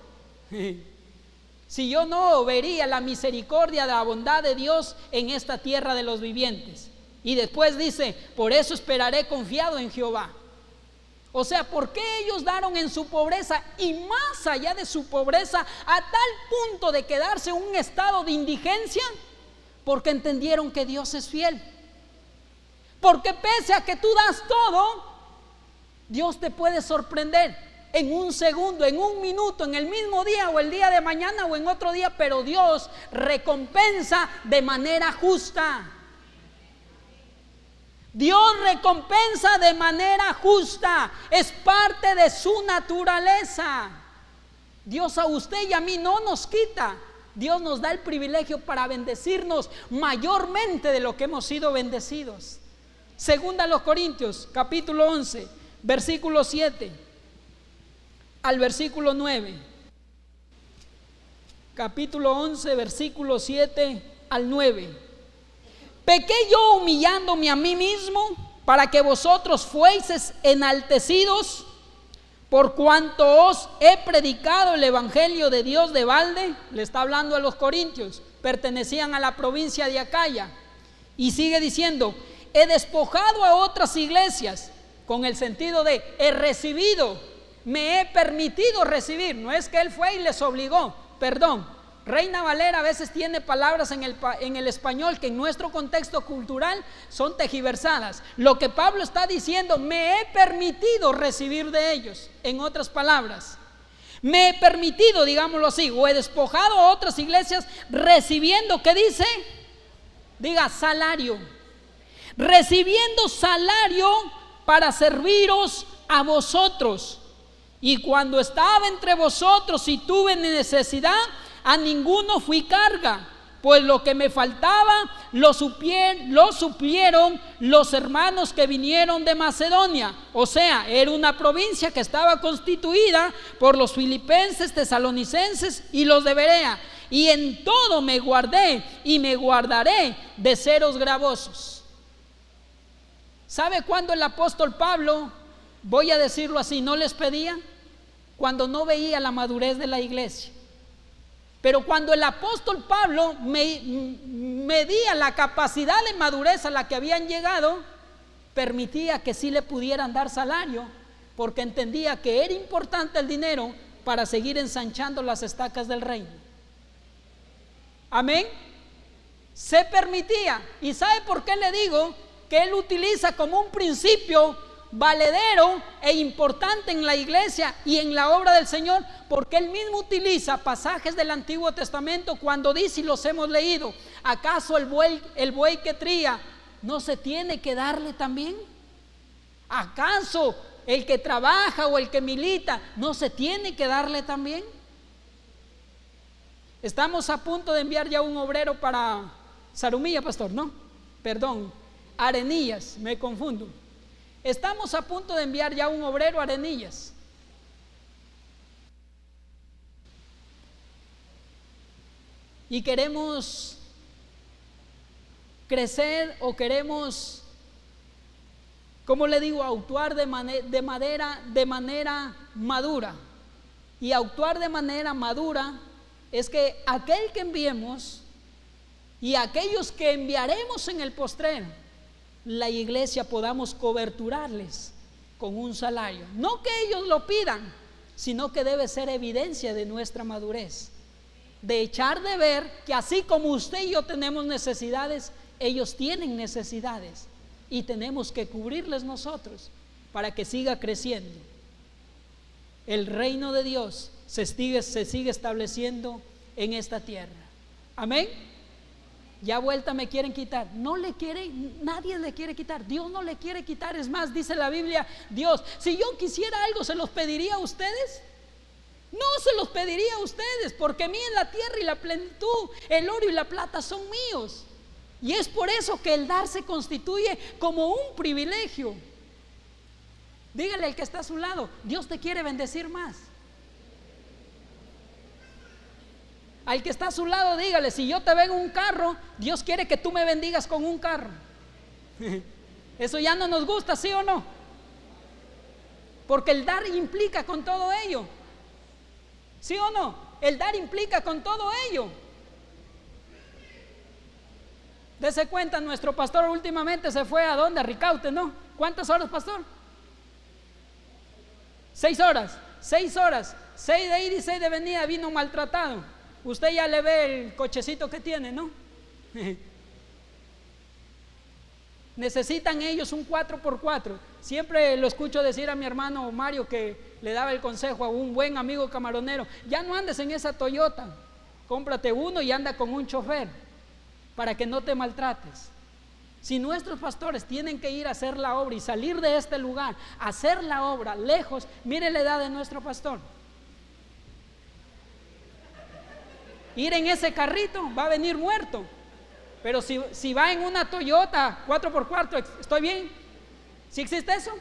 si yo no vería la misericordia, la bondad de Dios en esta tierra de los vivientes. Y después dice, por eso esperaré confiado en Jehová. O sea, ¿por qué ellos daron en su pobreza y más allá de su pobreza a tal punto de quedarse en un estado de indigencia? Porque entendieron que Dios es fiel. Porque pese a que tú das todo, Dios te puede sorprender en un segundo, en un minuto, en el mismo día o el día de mañana o en otro día, pero Dios recompensa de manera justa. Dios recompensa de manera justa, es parte de su naturaleza. Dios a usted y a mí no nos quita. Dios nos da el privilegio para bendecirnos mayormente de lo que hemos sido bendecidos. Segunda a los Corintios, capítulo 11, versículo 7 al versículo 9. Capítulo 11, versículo 7 al 9. ¿Pequé yo humillándome a mí mismo para que vosotros fueseis enaltecidos por cuanto os he predicado el evangelio de Dios de balde? Le está hablando a los corintios, pertenecían a la provincia de Acaya. Y sigue diciendo, he despojado a otras iglesias, con el sentido de he recibido, me he permitido recibir. No es que él fue y les obligó, perdón. Reina Valera a veces tiene palabras en el español que en nuestro contexto cultural son tergiversadas. Lo que Pablo está diciendo, me he permitido recibir de ellos. En otras palabras, me he permitido, digámoslo así, o he despojado a otras iglesias recibiendo, ¿qué dice? Diga, salario. Recibiendo salario para serviros a vosotros. Y cuando estaba entre vosotros y tuve necesidad, a ninguno fui carga, pues lo que me faltaba lo suplieron los hermanos que vinieron de Macedonia. O sea, era una provincia que estaba constituida por los filipenses, tesalonicenses y los de Berea. Y en todo me guardé y me guardaré de seros gravosos. ¿Sabe cuándo el apóstol Pablo, voy a decirlo así, no les pedía? Cuando no veía la madurez de la iglesia. Pero cuando el apóstol Pablo medía la capacidad de madurez a la que habían llegado, permitía que sí le pudieran dar salario, porque entendía que era importante el dinero para seguir ensanchando las estacas del reino. Amén. Se permitía. ¿Y sabe por qué le digo que él utiliza como un principio valedero e importante en la iglesia y en la obra del Señor? Porque él mismo utiliza pasajes del Antiguo Testamento cuando dice, y los hemos leído, ¿acaso el buey que tría no se tiene que darle también? ¿Acaso el que trabaja o el que milita no se tiene que darle también? Estamos a punto de enviar ya un obrero para Zarumilla, pastor, ¿no? Perdón, Arenillas, me confundo. Estamos a punto de enviar ya un obrero a Arenillas. Y queremos crecer o queremos, ¿cómo le digo? Actuar de manera madura. Y actuar de manera madura es que aquel que enviemos y aquellos que enviaremos en el postrero, la iglesia podamos coberturarles con un salario. No que ellos lo pidan, sino que debe ser evidencia de nuestra madurez, de echar de ver que así como usted y yo tenemos necesidades, ellos tienen necesidades y tenemos que cubrirles nosotros para que siga creciendo. El reino de Dios se sigue estableciendo en esta tierra. Amén. Ya vuelta me quieren quitar. Nadie le quiere quitar. Dios no le quiere quitar. Es más, dice la Biblia, Dios, si yo quisiera algo, ¿se los pediría a ustedes? No se los pediría a ustedes, porque mía es la tierra y la plenitud, el oro y la plata son míos. Y es por eso que el dar se constituye como un privilegio. Dígale al que está a su lado, Dios te quiere bendecir más. Al que está a su lado, dígale, si yo te vengo un carro, Dios quiere que tú me bendigas con un carro. Eso ya no nos gusta, ¿sí o no? Porque el dar implica con todo ello. ¿Sí o no? El dar implica con todo ello. Dese cuenta, nuestro pastor últimamente se fue a ¿dónde? A Ricaute, ¿no? ¿Cuántas horas, pastor? 6 horas. 6 horas. 6 de ida y 6 de venida, vino maltratado. Usted ya le ve el cochecito que tiene, ¿no? Necesitan ellos un 4x4. Siempre lo escucho decir a mi hermano Mario, que le daba el consejo a un buen amigo camaronero: ya no andes en esa Toyota, cómprate uno y anda con un chofer para que no te maltrates. Si nuestros pastores tienen que ir a hacer la obra y salir de este lugar, hacer la obra lejos, mire la edad de nuestro pastor. Ir en ese carrito va a venir muerto. Pero si va en una Toyota 4x4, ¿estoy bien? ¿Sí existe eso?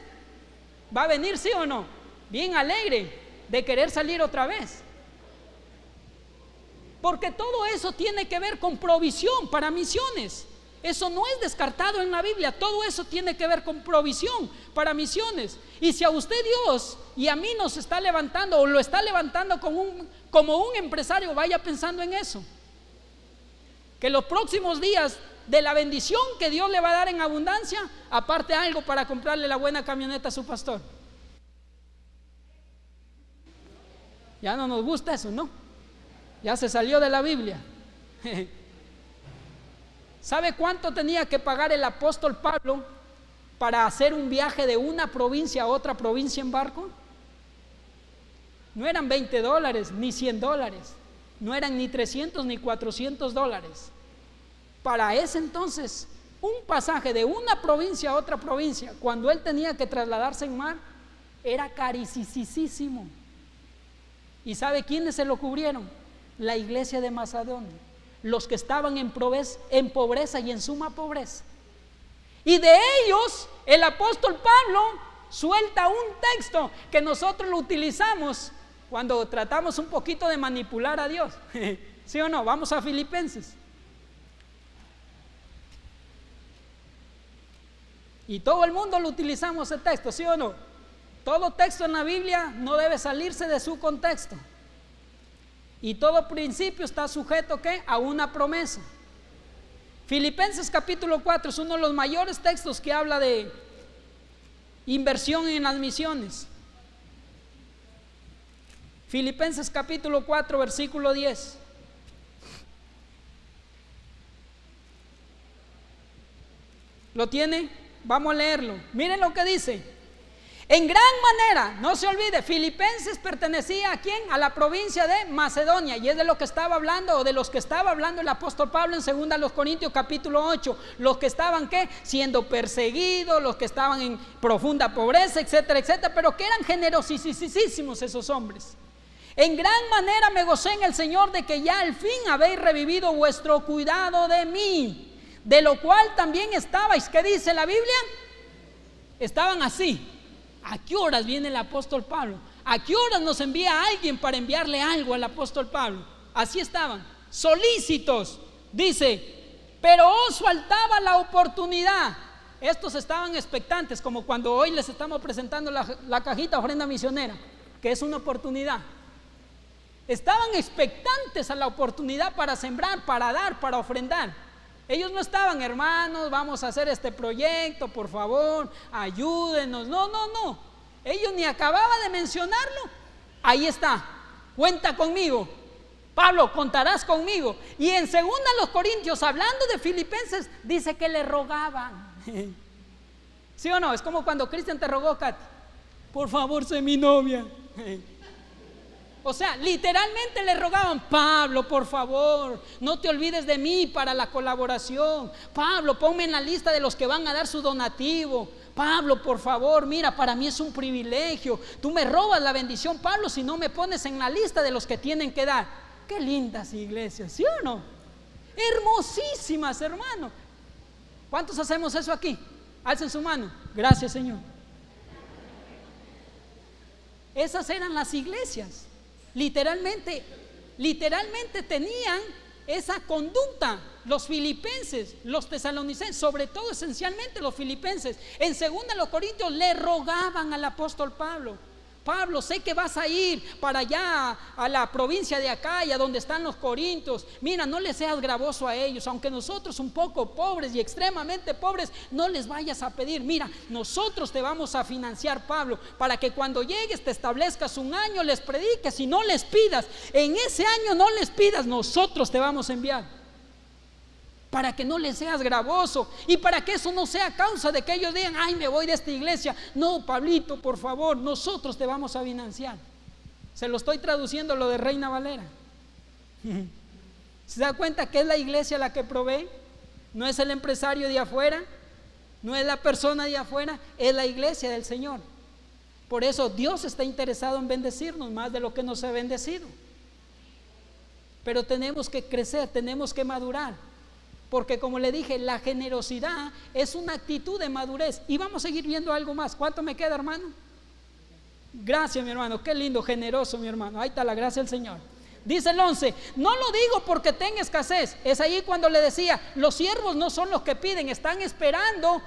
¿Va a venir, sí o no? Bien alegre de querer salir otra vez. Porque todo eso tiene que ver con provisión para misiones. Eso no es descartado en la Biblia. Todo eso tiene que ver con provisión para misiones. Y si a usted Dios y a mí nos está levantando, o lo está levantando como un empresario, vaya pensando en eso. Que los próximos días, de la bendición que Dios le va a dar en abundancia, aparte algo para comprarle la buena camioneta a su pastor. Ya no nos gusta eso, ¿no? Ya se salió de la Biblia. ¿Sabe cuánto tenía que pagar el apóstol Pablo para hacer un viaje de una provincia a otra provincia en barco? No eran $20 ni $100, no eran ni 300 ni 400 dólares. Para ese entonces, un pasaje de una provincia a otra provincia, cuando él tenía que trasladarse en mar, era carísimo. ¿Y sabe quiénes se lo cubrieron? La iglesia de Macedonia, los que estaban en pobreza y en suma pobreza. Y de ellos el apóstol Pablo suelta un texto que nosotros lo utilizamos cuando tratamos un poquito de manipular a Dios. ¿Sí o no? Vamos a Filipenses. Y todo el mundo lo utilizamos ese texto, ¿sí o no? Todo texto en la Biblia no debe salirse de su contexto. Y todo principio está sujeto ¿qué? A una promesa. Filipenses capítulo 4 es uno de los mayores textos que habla de inversión en las misiones. Filipenses capítulo 4 versículo 10. ¿Lo tiene? Vamos a leerlo. Miren lo que dice. En gran manera, no se olvide, Filipenses pertenecía ¿a quién? A la provincia de Macedonia, y es de lo que estaba hablando, o de los que estaba hablando el apóstol Pablo en 2 Corintios capítulo 8, los que estaban ¿qué? Siendo perseguidos, los que estaban en profunda pobreza, etcétera, etcétera, pero que eran generosísimos esos hombres. En gran manera me gocé en el Señor de que ya al fin habéis revivido vuestro cuidado de mí, de lo cual también estabais. ¿Qué dice la Biblia? Estaban así. ¿A qué horas viene el apóstol Pablo? ¿A qué horas nos envía a alguien para enviarle algo al apóstol Pablo? Así estaban, solícitos. Dice, pero os faltaba la oportunidad. Estos estaban expectantes, como cuando hoy les estamos presentando la cajita ofrenda misionera, que es una oportunidad. Estaban expectantes a la oportunidad para sembrar, para dar, para ofrendar. Ellos no estaban, hermanos, vamos a hacer este proyecto, por favor, ayúdenos. No. Ellos ni acababa de mencionarlo. Ahí está, cuenta conmigo. Pablo, contarás conmigo. Y en 2 Corintios, hablando de Filipenses, dice que le rogaban. ¿Sí o no? Es como cuando Cristian te rogó, Katy, por favor, sé mi novia. O sea, literalmente le rogaban: Pablo, por favor, no te olvides de mí para la colaboración. Pablo, ponme en la lista de los que van a dar su donativo. Pablo, por favor, mira, para mí es un privilegio. Tú me robas la bendición, Pablo, si no me pones en la lista de los que tienen que dar. Qué lindas iglesias, ¿sí o no? Hermosísimas, hermano. ¿Cuántos hacemos eso aquí? Alcen su mano. Gracias, Señor. Esas eran las iglesias. Literalmente tenían esa conducta. Los filipenses, los tesalonicenses, sobre todo esencialmente los filipenses, en 2 Corintios le rogaban al apóstol Pablo: Pablo, sé que vas a ir para allá a la provincia de Acaya, donde están los corintios. Mira, no les seas gravoso a ellos, aunque nosotros un poco pobres y extremadamente pobres, no les vayas a pedir. Mira, nosotros te vamos a financiar, Pablo, para que cuando llegues te establezcas un año, les prediques y no les pidas. En ese año no les pidas, nosotros te vamos a enviar, para que no les seas gravoso y para que eso no sea causa de que ellos digan: ay, me voy de esta iglesia. No, Pablito, por favor, nosotros te vamos a financiar. Se lo estoy traduciendo lo de Reina Valera. ¿Se da cuenta que es la iglesia la que provee? No es el empresario de afuera, no es la persona de afuera, es la iglesia del Señor. Por eso Dios está interesado en bendecirnos más de lo que nos ha bendecido. Pero tenemos que crecer, tenemos que madurar. Porque, como le dije, la generosidad es una actitud de madurez. Y vamos a seguir viendo algo más. ¿Cuánto me queda, hermano? Gracias, mi hermano. Qué lindo, generoso, mi hermano. Ahí está la gracia del Señor. Dice el 11: no lo digo porque tenga escasez. Es ahí cuando le decía: los siervos no son los que piden, están esperando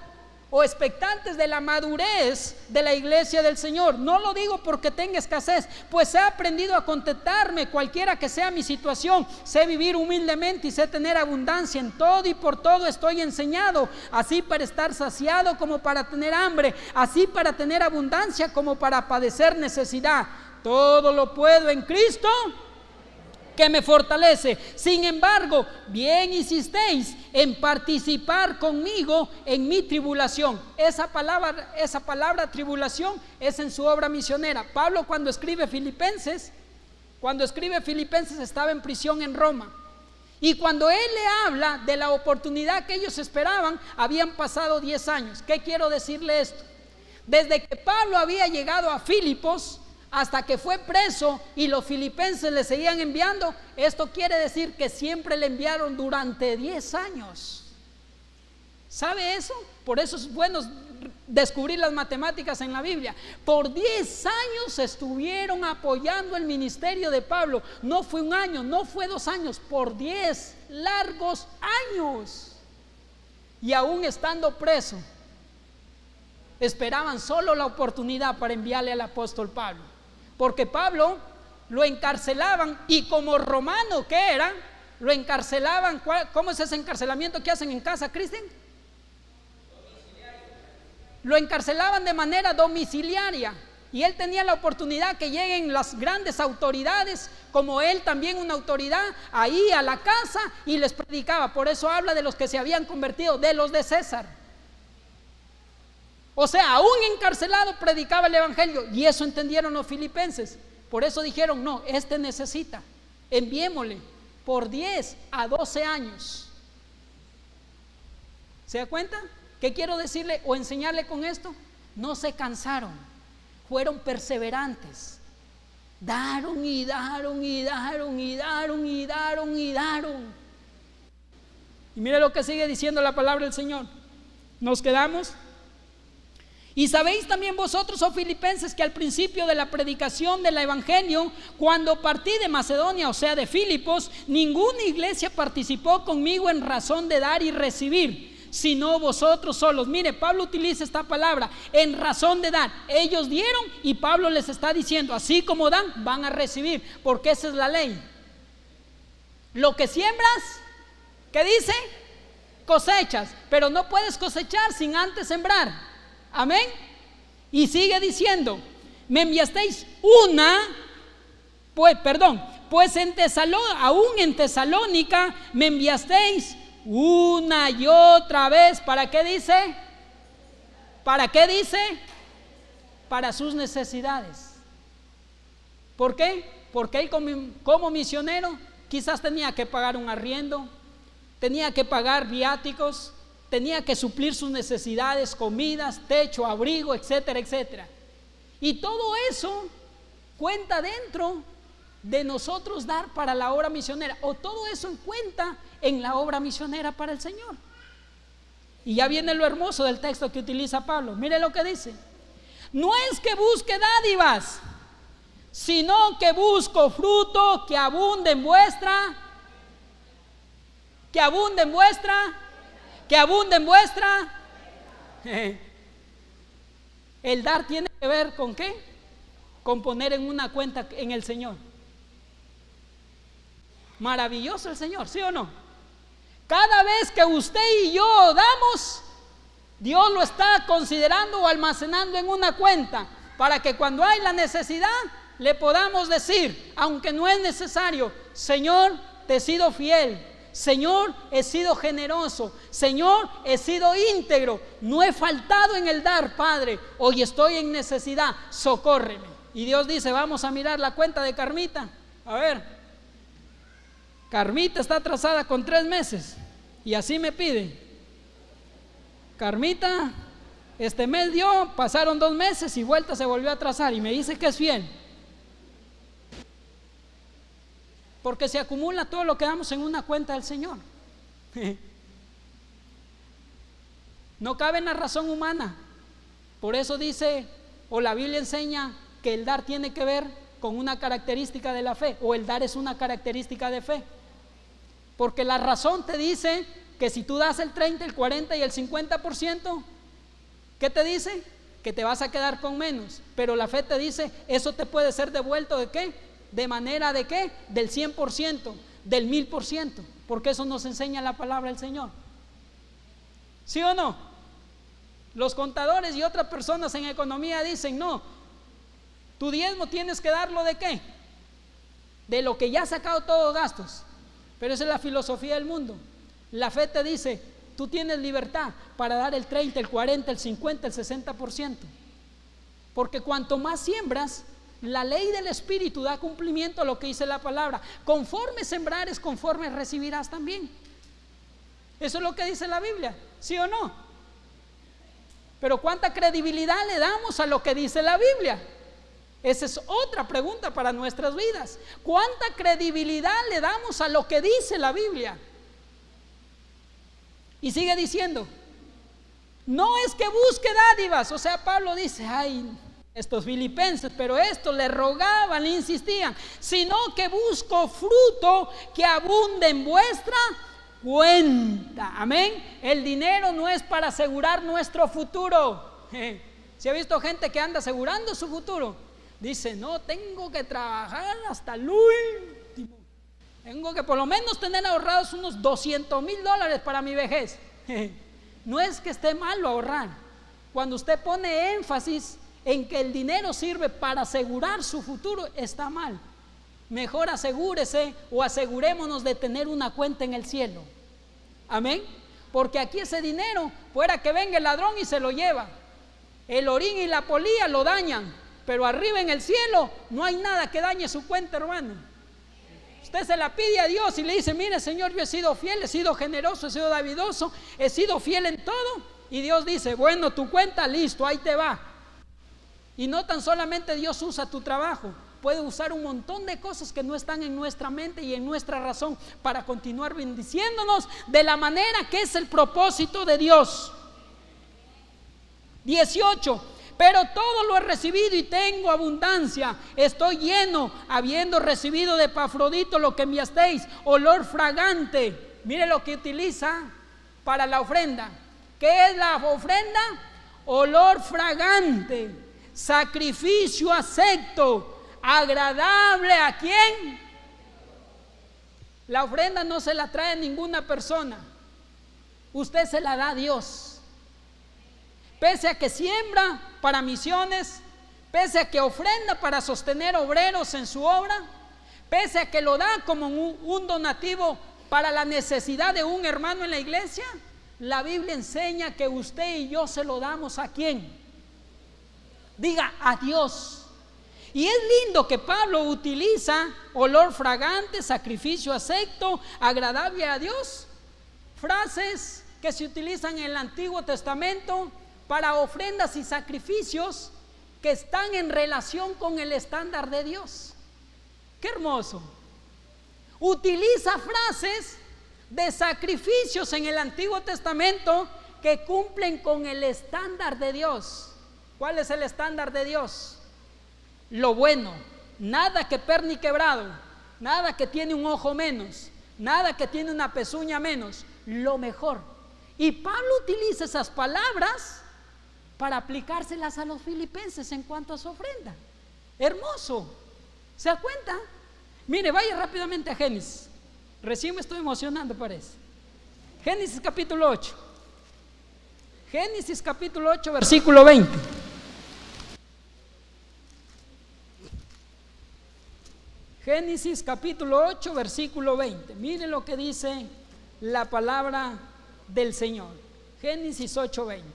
o expectantes de la madurez de la iglesia del Señor. No lo digo porque tenga escasez, pues he aprendido a contentarme cualquiera que sea mi situación. Sé vivir humildemente y sé tener abundancia. En todo y por todo estoy enseñado, así para estar saciado como para tener hambre, así para tener abundancia como para padecer necesidad. Todo lo puedo en Cristo que me fortalece. Sin embargo, bien hicisteis en participar conmigo en mi tribulación. Esa palabra tribulación es en su obra misionera. Pablo, cuando escribe Filipenses estaba en prisión en Roma. Y cuando él le habla de la oportunidad que ellos esperaban, habían pasado 10 años. ¿Qué quiero decirle esto? Desde que Pablo había llegado a Filipos hasta que fue preso y los filipenses le seguían enviando, esto quiere decir que siempre le enviaron durante 10 años. ¿Sabe eso? Por eso es bueno descubrir las matemáticas en la Biblia. Por 10 años estuvieron apoyando el ministerio de Pablo. No fue un año, no fue 2 años, por 10 largos años. Y aún estando preso, esperaban solo la oportunidad para enviarle al apóstol Pablo. Porque Pablo lo encarcelaban, y como romano que era, lo encarcelaban. ¿Cómo es ese encarcelamiento que hacen en casa, Cristian? Lo encarcelaban de manera domiciliaria, y él tenía la oportunidad que lleguen las grandes autoridades, como él también una autoridad, ahí a la casa y les predicaba. Por eso habla de los que se habían convertido, de los de César. O sea, aún encarcelado predicaba el evangelio, y eso entendieron los filipenses. Por eso dijeron: no, este necesita, enviémosle por 10 a 12 años. ¿Se da cuenta? ¿Qué quiero decirle o enseñarle con esto? No se cansaron, fueron perseverantes. Daron y daron y daron y daron y daron y daron. Y mire lo que sigue diciendo la palabra del Señor. Nos quedamos. Y sabéis también vosotros, oh filipenses, que al principio de la predicación del evangelio, cuando partí de Macedonia, o sea de Filipos, ninguna iglesia participó conmigo en razón de dar y recibir, sino vosotros solos. Mire, Pablo utiliza esta palabra, en razón de dar. Ellos dieron y Pablo les está diciendo: así como dan, van a recibir, porque esa es la ley. Lo que siembras, ¿qué dice? Cosechas. Pero no puedes cosechar sin antes sembrar. Amén. Y sigue diciendo: me enviasteis pues aún en Tesalónica me enviasteis una y otra vez. ¿Para qué dice? ¿Para qué dice? Para sus necesidades. ¿Por qué? Porque él como misionero quizás tenía que pagar un arriendo, tenía que pagar viáticos, tenía que suplir sus necesidades, comidas, techo, abrigo, etcétera, etcétera. Y todo eso cuenta dentro de nosotros dar para la obra misionera, o todo eso en cuenta en la obra misionera para el Señor. Y ya viene lo hermoso del texto que utiliza Pablo. Mire lo que dice: no es que busque dádivas, sino que busco fruto que abunde en vuestra. Que abunde en vuestra, que abunde en vuestra. El dar tiene que ver ¿con qué? Con poner en una cuenta en el Señor. Maravilloso el Señor, ¿sí o no? Cada vez que usted y yo damos, Dios lo está considerando o almacenando en una cuenta para que cuando hay la necesidad le podamos decir, aunque no es necesario: Señor, te he sido fiel, Señor, he sido generoso, Señor, he sido íntegro, no he faltado en el dar, Padre, hoy estoy en necesidad, socórreme. Y Dios dice: vamos a mirar la cuenta de Carmita. A ver, Carmita está atrasada con 3 meses y así me pide: Carmita, este mes dio, pasaron 2 meses y vuelta se volvió a atrasar, y me dice que es fiel. Porque se acumula todo lo que damos en una cuenta del Señor. No cabe en la razón humana. Por eso dice, o la Biblia enseña, que el dar tiene que ver con una característica de la fe, o el dar es una característica de fe. Porque la razón te dice que si tú das el 30, el 40 y el 50%, ¿qué te dice? Que te vas a quedar con menos. Pero la fe te dice, eso te puede ser devuelto ¿de qué? ¿De manera de qué? Del 100%, del 1000%, porque eso nos enseña la palabra del Señor. ¿Sí o no? Los contadores y otras personas en economía dicen: no, tu diezmo tienes que darlo ¿de qué? De lo que ya has sacado todos los gastos. Pero esa es la filosofía del mundo. La fe te dice: tú tienes libertad para dar el 30, el 40, el 50, el 60%. Porque cuanto más siembras, la ley del Espíritu da cumplimiento a lo que dice la palabra. Conforme sembrares, conforme recibirás también. Eso es lo que dice la Biblia, ¿sí o no? Pero ¿cuánta credibilidad le damos a lo que dice la Biblia? Esa es otra pregunta para nuestras vidas. ¿Cuánta credibilidad le damos a lo que dice la Biblia? Y sigue diciendo: no es que busque dádivas. O sea, Pablo dice: ay, estos filipenses, pero esto le rogaban, le insistían, sino que busco fruto que abunde en vuestra cuenta. Amén. El dinero no es para asegurar nuestro futuro. ¿Se ha visto gente que anda asegurando su futuro? Dice: no, tengo que trabajar hasta el último, tengo que por lo menos tener ahorrados unos $200,000 para mi vejez. No es que esté malo ahorrar. Cuando usted pone énfasis en que el dinero sirve para asegurar su futuro, está mal. Mejor asegúrese o asegurémonos de tener una cuenta en el cielo. Amén. Porque aquí ese dinero, fuera que venga el ladrón y se lo lleva, el orín y la polilla lo dañan, pero arriba en el cielo no hay nada que dañe su cuenta, hermano. Usted se la pide a Dios y le dice: mire, Señor, yo he sido fiel, he sido generoso, he sido davidoso, he sido fiel en todo. Y Dios dice: bueno, tu cuenta, listo, ahí te va. Y no tan solamente Dios usa tu trabajo, puede usar un montón de cosas que no están en nuestra mente y en nuestra razón para continuar bendiciéndonos de la manera que es el propósito de Dios. 18. Pero todo lo he recibido y tengo abundancia, estoy lleno, habiendo recibido de Epafrodito lo que enviasteis, olor fragante. Mire lo que utiliza para la ofrenda. ¿Qué es la ofrenda? Olor fragante, sacrificio acepto, agradable ¿a quién? La ofrenda no se la trae ninguna persona, usted se la da a Dios. Pese a que siembra para misiones, pese a que ofrenda para sostener obreros en su obra, pese a que lo da como un donativo para la necesidad de un hermano en la iglesia, la Biblia enseña que usted y yo se lo damos ¿a quién? Diga: a Dios. Y es lindo que Pablo utiliza olor fragante, sacrificio acepto, agradable a Dios, frases que se utilizan en el Antiguo Testamento para ofrendas y sacrificios que están en relación con el estándar de Dios. ¡Qué hermoso! Utiliza frases de sacrificios en el Antiguo Testamento que cumplen con el estándar de Dios. ¿Cuál es el estándar de Dios? Lo bueno, nada que perni quebrado, nada que tiene un ojo menos, nada que tiene una pezuña menos, lo mejor. Y Pablo utiliza esas palabras para aplicárselas a los filipenses en cuanto a su ofrenda. Hermoso, ¿se da cuenta? Mire, vaya rápidamente a Génesis. Recién me estoy emocionando, parece. Génesis capítulo 8. Génesis capítulo 8, versículo 20. Génesis capítulo 8, versículo 20. Mire lo que dice la palabra del Señor. Génesis 8, 20.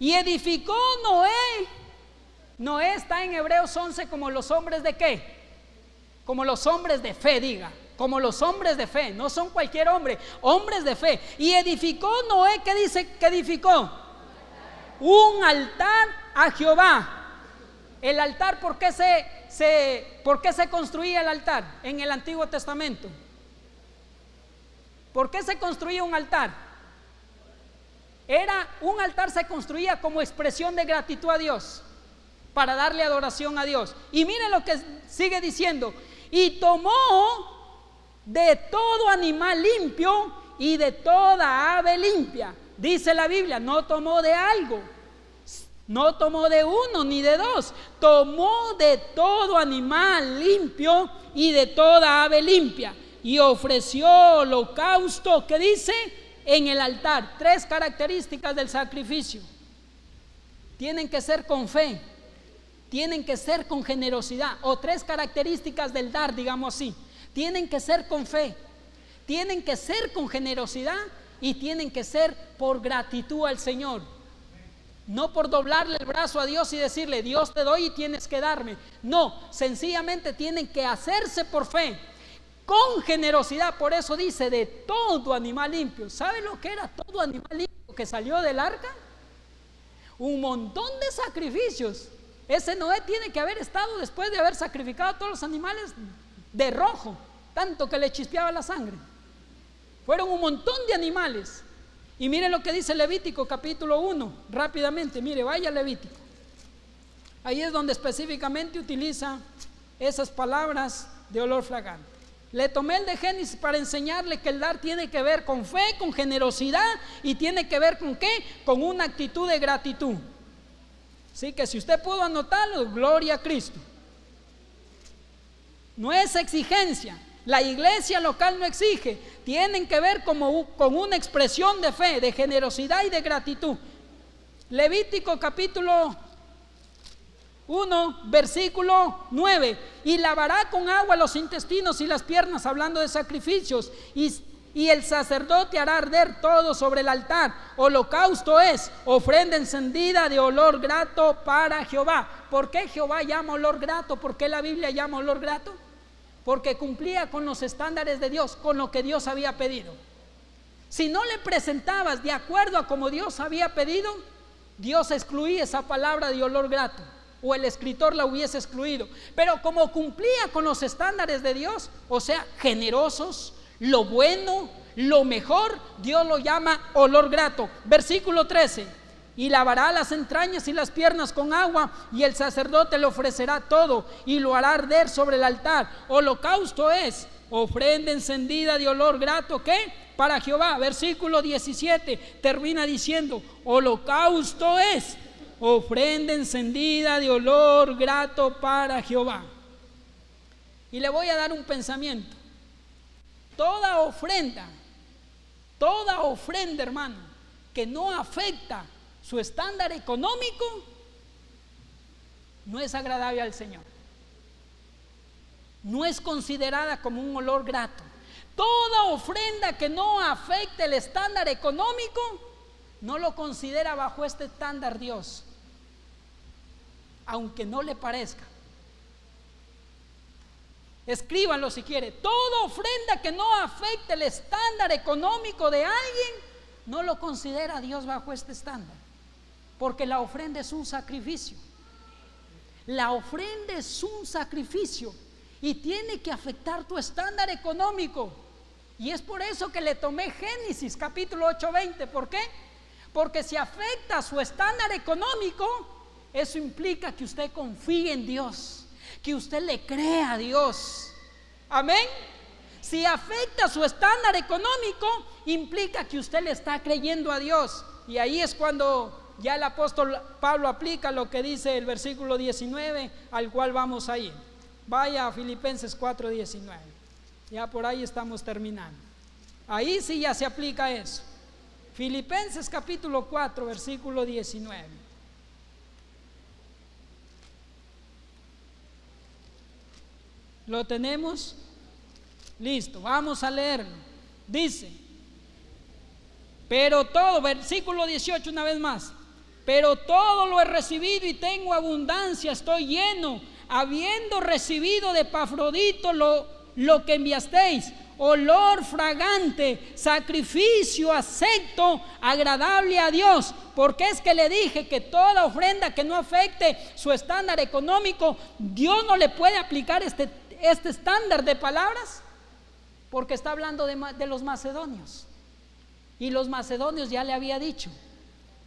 Y edificó Noé. Noé está en Hebreos 11 como los hombres de ¿qué? Como los hombres de fe, diga. Como los hombres de fe, no son cualquier hombre, hombres de fe. Y edificó Noé, ¿qué dice que edificó? Un altar a Jehová. El altar, ¿por qué se construía el altar en el Antiguo Testamento? ¿Por qué se construía un altar? Un altar se construía como expresión de gratitud a Dios, para darle adoración a Dios. Y mire lo que sigue diciendo: y tomó de todo animal limpio y de toda ave limpia. Dice la Biblia, no tomó de algo, no tomó de uno ni de dos, tomó de todo animal limpio y de toda ave limpia, y ofreció holocausto, ¿qué dice? En el altar. Tres características del sacrificio: tienen que ser con fe, tienen que ser con generosidad, o tres características del dar, digamos así: tienen que ser con fe, tienen que ser con generosidad y tienen que ser por gratitud al Señor. No por doblarle el brazo a Dios y decirle, Dios te doy y tienes que darme. No, sencillamente tienen que hacerse por fe, con generosidad. Por eso dice de todo animal limpio. ¿Sabe lo que era todo animal limpio que salió del arca? Un montón de sacrificios. Ese Noé tiene que haber estado, después de haber sacrificado a todos los animales, de rojo, tanto que le chispeaba la sangre. Fueron un montón de animales. Y mire lo que dice Levítico capítulo 1, rápidamente, mire, vaya a Levítico. Ahí es donde específicamente utiliza esas palabras de olor fragante. Le tomé el de Génesis para enseñarle que el dar tiene que ver con fe, con generosidad, y tiene que ver con ¿qué? Con una actitud de gratitud. Así que si usted pudo anotarlo, gloria a Cristo. No es exigencia, la iglesia local no exige, tienen que ver con una expresión de fe, de generosidad y de gratitud. Levítico capítulo 1, versículo 9: y lavará con agua los intestinos y las piernas, hablando de sacrificios, y el sacerdote hará arder todo sobre el altar. Holocausto es ofrenda encendida de olor grato para Jehová. ¿Por qué Jehová llama olor grato? ¿Por qué la Biblia llama olor grato? Porque cumplía con los estándares de Dios, con lo que Dios había pedido. Si no le presentabas de acuerdo a como Dios había pedido, Dios excluía esa palabra de olor grato, o el escritor la hubiese excluido. Pero como cumplía con los estándares de Dios, o sea, generosos, lo bueno, lo mejor, Dios lo llama olor grato. Versículo 13: y lavará las entrañas y las piernas con agua, y el sacerdote le ofrecerá todo y lo hará arder sobre el altar. Holocausto es ofrenda encendida de olor grato, ¿qué? Para Jehová. Versículo 17 termina diciendo: holocausto es ofrenda encendida de olor grato para Jehová. Y le voy a dar un pensamiento: toda ofrenda, hermano, que no afecta su estándar económico, no es agradable al Señor, no es considerada como un olor grato. Toda ofrenda que no afecte el estándar económico, no lo considera bajo este estándar Dios, aunque no le parezca. Escríbanlo si quiere: toda ofrenda que no afecte el estándar económico de alguien, no lo considera Dios bajo este estándar. Porque la ofrenda es un sacrificio. La ofrenda es un sacrificio y tiene que afectar tu estándar económico. Y es por eso que le tomé Génesis capítulo 8, 20. ¿Por qué? Porque si afecta su estándar económico, eso implica que usted confíe en Dios, que usted le crea a Dios. Amén. Si afecta su estándar económico, implica que usted le está creyendo a Dios. Y ahí es cuando ya el apóstol Pablo aplica lo que dice el versículo 19, al cual vamos a ir. Vaya a Filipenses 4:19. Ya por ahí estamos terminando. Ahí sí ya se aplica eso. Filipenses capítulo 4, versículo 19. ¿Lo tenemos? Listo, vamos a leerlo. Dice, pero todo, versículo 18 una vez más, pero todo lo he recibido y tengo abundancia, estoy lleno, habiendo recibido de Epafrodito lo que enviasteis, olor fragante, sacrificio acepto, agradable a Dios. Porque es que le dije que toda ofrenda que no afecte su estándar económico, Dios no le puede aplicar este estándar de palabras, porque está hablando de los macedonios. Y los macedonios, ya le había dicho,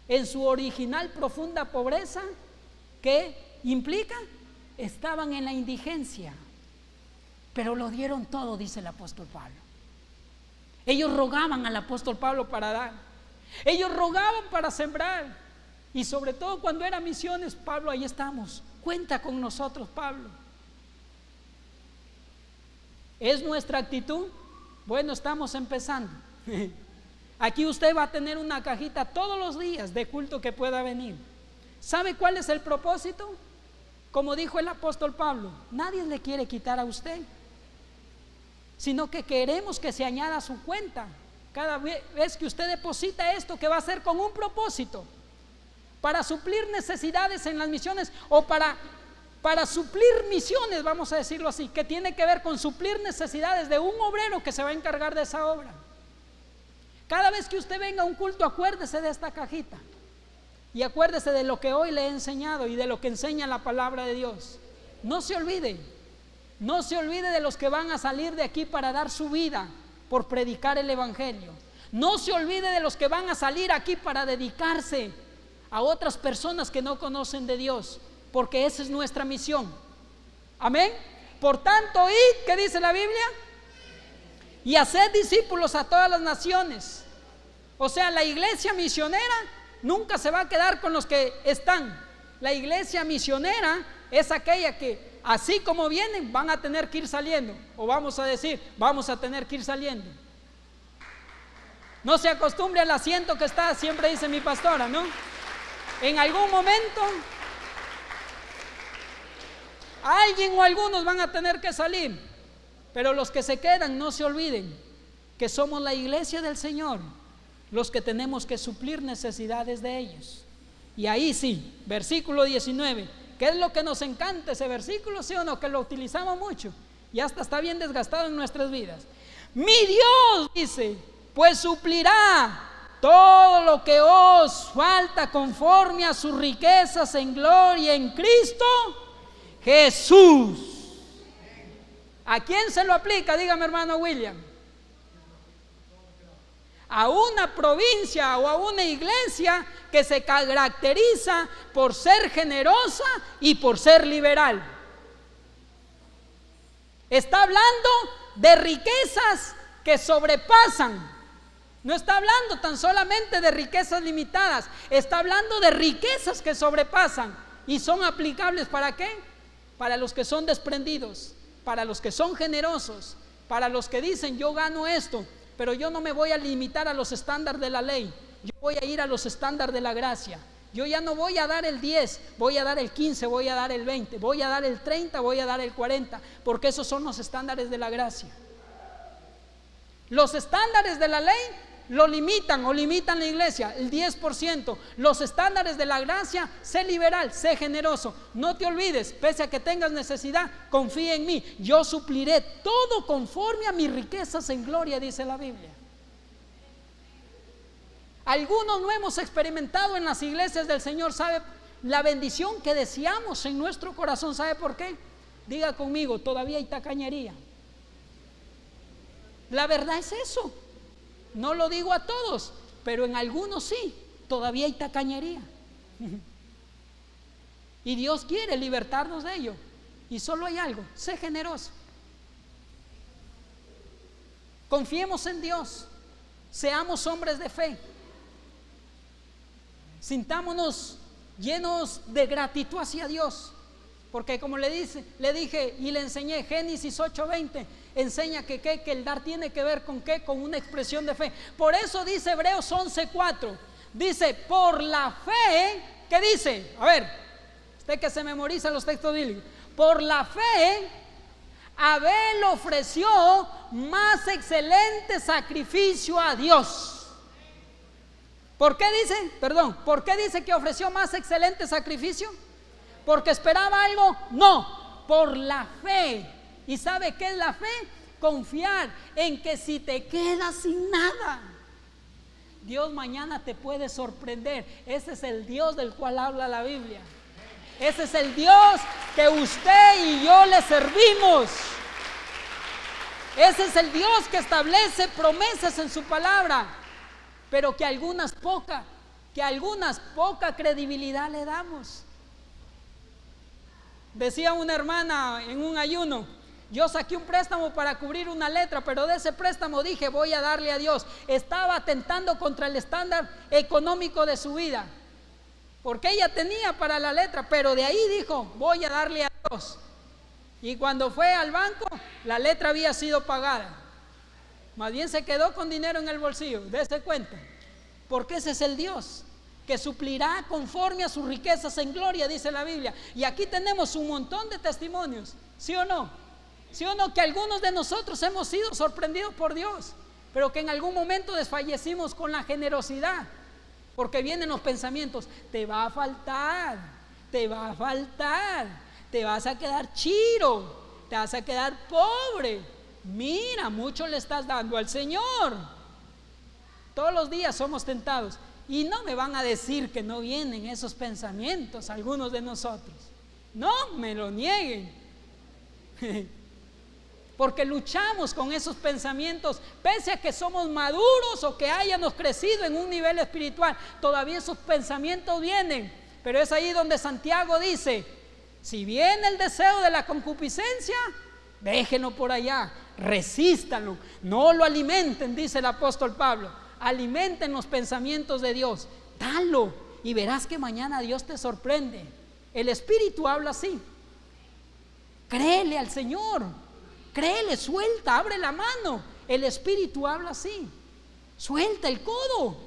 en su original profunda pobreza, ¿qué implica? Estaban en la indigencia, pero lo dieron todo, dice el apóstol Pablo. Ellos rogaban al apóstol Pablo para dar, ellos rogaban para sembrar, y sobre todo cuando eran misiones, Pablo, ahí estamos, cuenta con nosotros, Pablo. ¿Es nuestra actitud? Bueno, estamos empezando. Aquí usted va a tener una cajita todos los días de culto que pueda venir. ¿Sabe cuál es el propósito? Como dijo el apóstol Pablo, nadie le quiere quitar a usted, sino que queremos que se añada a su cuenta. Cada vez que usted deposita esto, que va a ser con un propósito, para suplir necesidades en las misiones, o para suplir misiones, vamos a decirlo así, que tiene que ver con suplir necesidades de un obrero que se va a encargar de esa obra. Cada vez que usted venga a un culto, acuérdese de esta cajita y acuérdese de lo que hoy le he enseñado y de lo que enseña la palabra de Dios. No se olvide, no se olvide de los que van a salir de aquí para dar su vida por predicar el evangelio. No se olvide de los que van a salir aquí para dedicarse a otras personas que no conocen de Dios, porque esa es nuestra misión. Amén. Por tanto, id, ¿qué dice la Biblia? Y haced discípulos a todas las naciones. O sea, la iglesia misionera nunca se va a quedar con los que están. La iglesia misionera es aquella que, así como vienen, van a tener que ir saliendo. O vamos a decir, vamos a tener que ir saliendo. No se acostumbre al asiento que está, siempre dice mi pastora, ¿no? En algún momento alguien o algunos van a tener que salir, pero los que se quedan, no se olviden que somos la iglesia del Señor, los que tenemos que suplir necesidades de ellos. Y ahí sí, versículo 19, ¿qué es lo que nos encanta ese versículo? ¿Sí o no? Que lo utilizamos mucho y hasta está bien desgastado en nuestras vidas. Mi Dios, dice, pues suplirá todo lo que os falta conforme a sus riquezas en gloria en Cristo Jesús. ¿A quién se lo aplica? Dígame, hermano William. A una provincia o a una iglesia que se caracteriza por ser generosa y por ser liberal. Está hablando de riquezas que sobrepasan. No está hablando tan solamente de riquezas limitadas, está hablando de riquezas que sobrepasan y son aplicables ¿para qué? Para los que son desprendidos, para los que son generosos, para los que dicen yo gano esto, pero yo no me voy a limitar a los estándares de la ley, yo voy a ir a los estándares de la gracia. Yo ya no voy a dar el 10, voy a dar el 15, voy a dar el 20, voy a dar el 30, voy a dar el 40, porque esos son los estándares de la gracia. Los estándares de la ley lo limitan o limitan la iglesia, el 10%. Los estándares de la gracia, sé liberal, sé generoso. No te olvides, pese a que tengas necesidad, confía en mí. Yo supliré todo conforme a mis riquezas en gloria, dice la Biblia. Algunos no hemos experimentado en las iglesias del Señor, ¿sabe? La bendición que deseamos en nuestro corazón, ¿sabe por qué? Diga conmigo, todavía hay tacañería. La verdad es eso. No lo digo a todos, pero en algunos sí, todavía hay tacañería. Y Dios quiere libertarnos de ello. Y solo hay algo, sé generoso. Confiemos en Dios, seamos hombres de fe, sintámonos llenos de gratitud hacia Dios, porque como le dije y le enseñé, Génesis 8:20 enseña que el dar tiene que ver con ¿qué? Con una expresión de fe. Por eso dice Hebreos 11:4, dice, por la fe, ¿qué dice? A ver, usted que se memoriza los textos bíblicos, por la fe Abel ofreció más excelente sacrificio a Dios. ¿Por qué dice? ¿Por qué dice que ofreció más excelente sacrificio? ¿Porque esperaba algo? No, por la fe. ¿Y sabe qué es la fe? Confiar en que si te quedas sin nada, Dios mañana te puede sorprender. Ese es el Dios del cual habla la Biblia. Ese es el Dios que usted y yo le servimos. Ese es el Dios que establece promesas en su palabra, pero que algunas poca credibilidad le damos. Decía una hermana en un ayuno, yo saqué un préstamo para cubrir una letra, pero de ese préstamo dije, voy a darle a Dios. Estaba atentando contra el estándar económico de su vida, porque ella tenía para la letra, pero de ahí dijo, voy a darle a Dios. Y cuando fue al banco, la letra había sido pagada. Más bien se quedó con dinero en el bolsillo, dése cuenta. Porque ese es el Dios que suplirá conforme a sus riquezas en gloria, dice la Biblia. Y aquí tenemos un montón de testimonios, ¿sí o no? ¿Sí o no? Que algunos de nosotros hemos sido sorprendidos por Dios, pero que en algún momento desfallecimos con la generosidad. Porque vienen los pensamientos, te va a faltar, te va a faltar, te vas a quedar chiro, te vas a quedar pobre. Mira, mucho le estás dando al Señor. Todos los días somos tentados. Y no me van a decir que no vienen esos pensamientos algunos de nosotros. No me lo nieguen. Porque luchamos con esos pensamientos, pese a que somos maduros o que hayamos crecido en un nivel espiritual, todavía esos pensamientos vienen. Pero es ahí donde Santiago dice, si viene el deseo de la concupiscencia, déjenlo por allá, resístanlo, no lo alimenten, dice el apóstol Pablo. Alimenten los pensamientos de Dios, dalo y verás que mañana Dios te sorprende. El Espíritu habla así. Créele al Señor, créele, suelta, abre la mano. El Espíritu habla así, suelta el codo.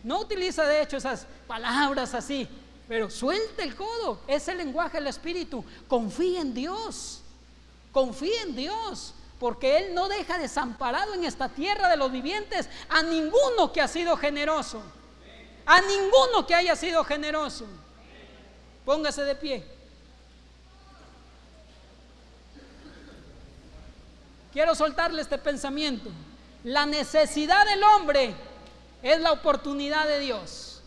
No utiliza de hecho esas palabras así, pero suelta el codo, es el lenguaje del Espíritu. Confía en Dios, confía en Dios, porque Él no deja desamparado en esta tierra de los vivientes a ninguno que ha sido generoso, a ninguno que haya sido generoso. Póngase de pie. Quiero soltarle este pensamiento. La necesidad del hombre es la oportunidad de Dios.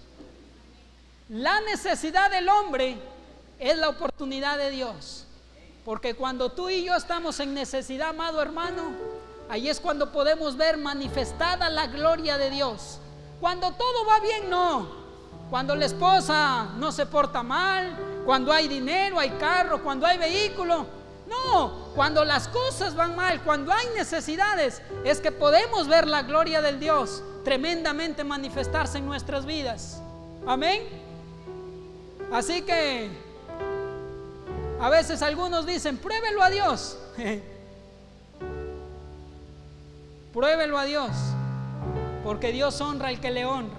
La necesidad del hombre es la oportunidad de Dios. Porque cuando tú y yo estamos en necesidad, amado hermano, ahí es cuando podemos ver manifestada la gloria de Dios. Cuando todo va bien, no. Cuando la esposa no se porta mal, cuando hay dinero, hay carro, cuando hay vehículo, no. Cuando las cosas van mal, cuando hay necesidades, es que podemos ver la gloria del Dios tremendamente manifestarse en nuestras vidas. Amén. Así que a veces algunos dicen, pruébelo a Dios. Pruébelo a Dios, porque Dios honra al que le honra,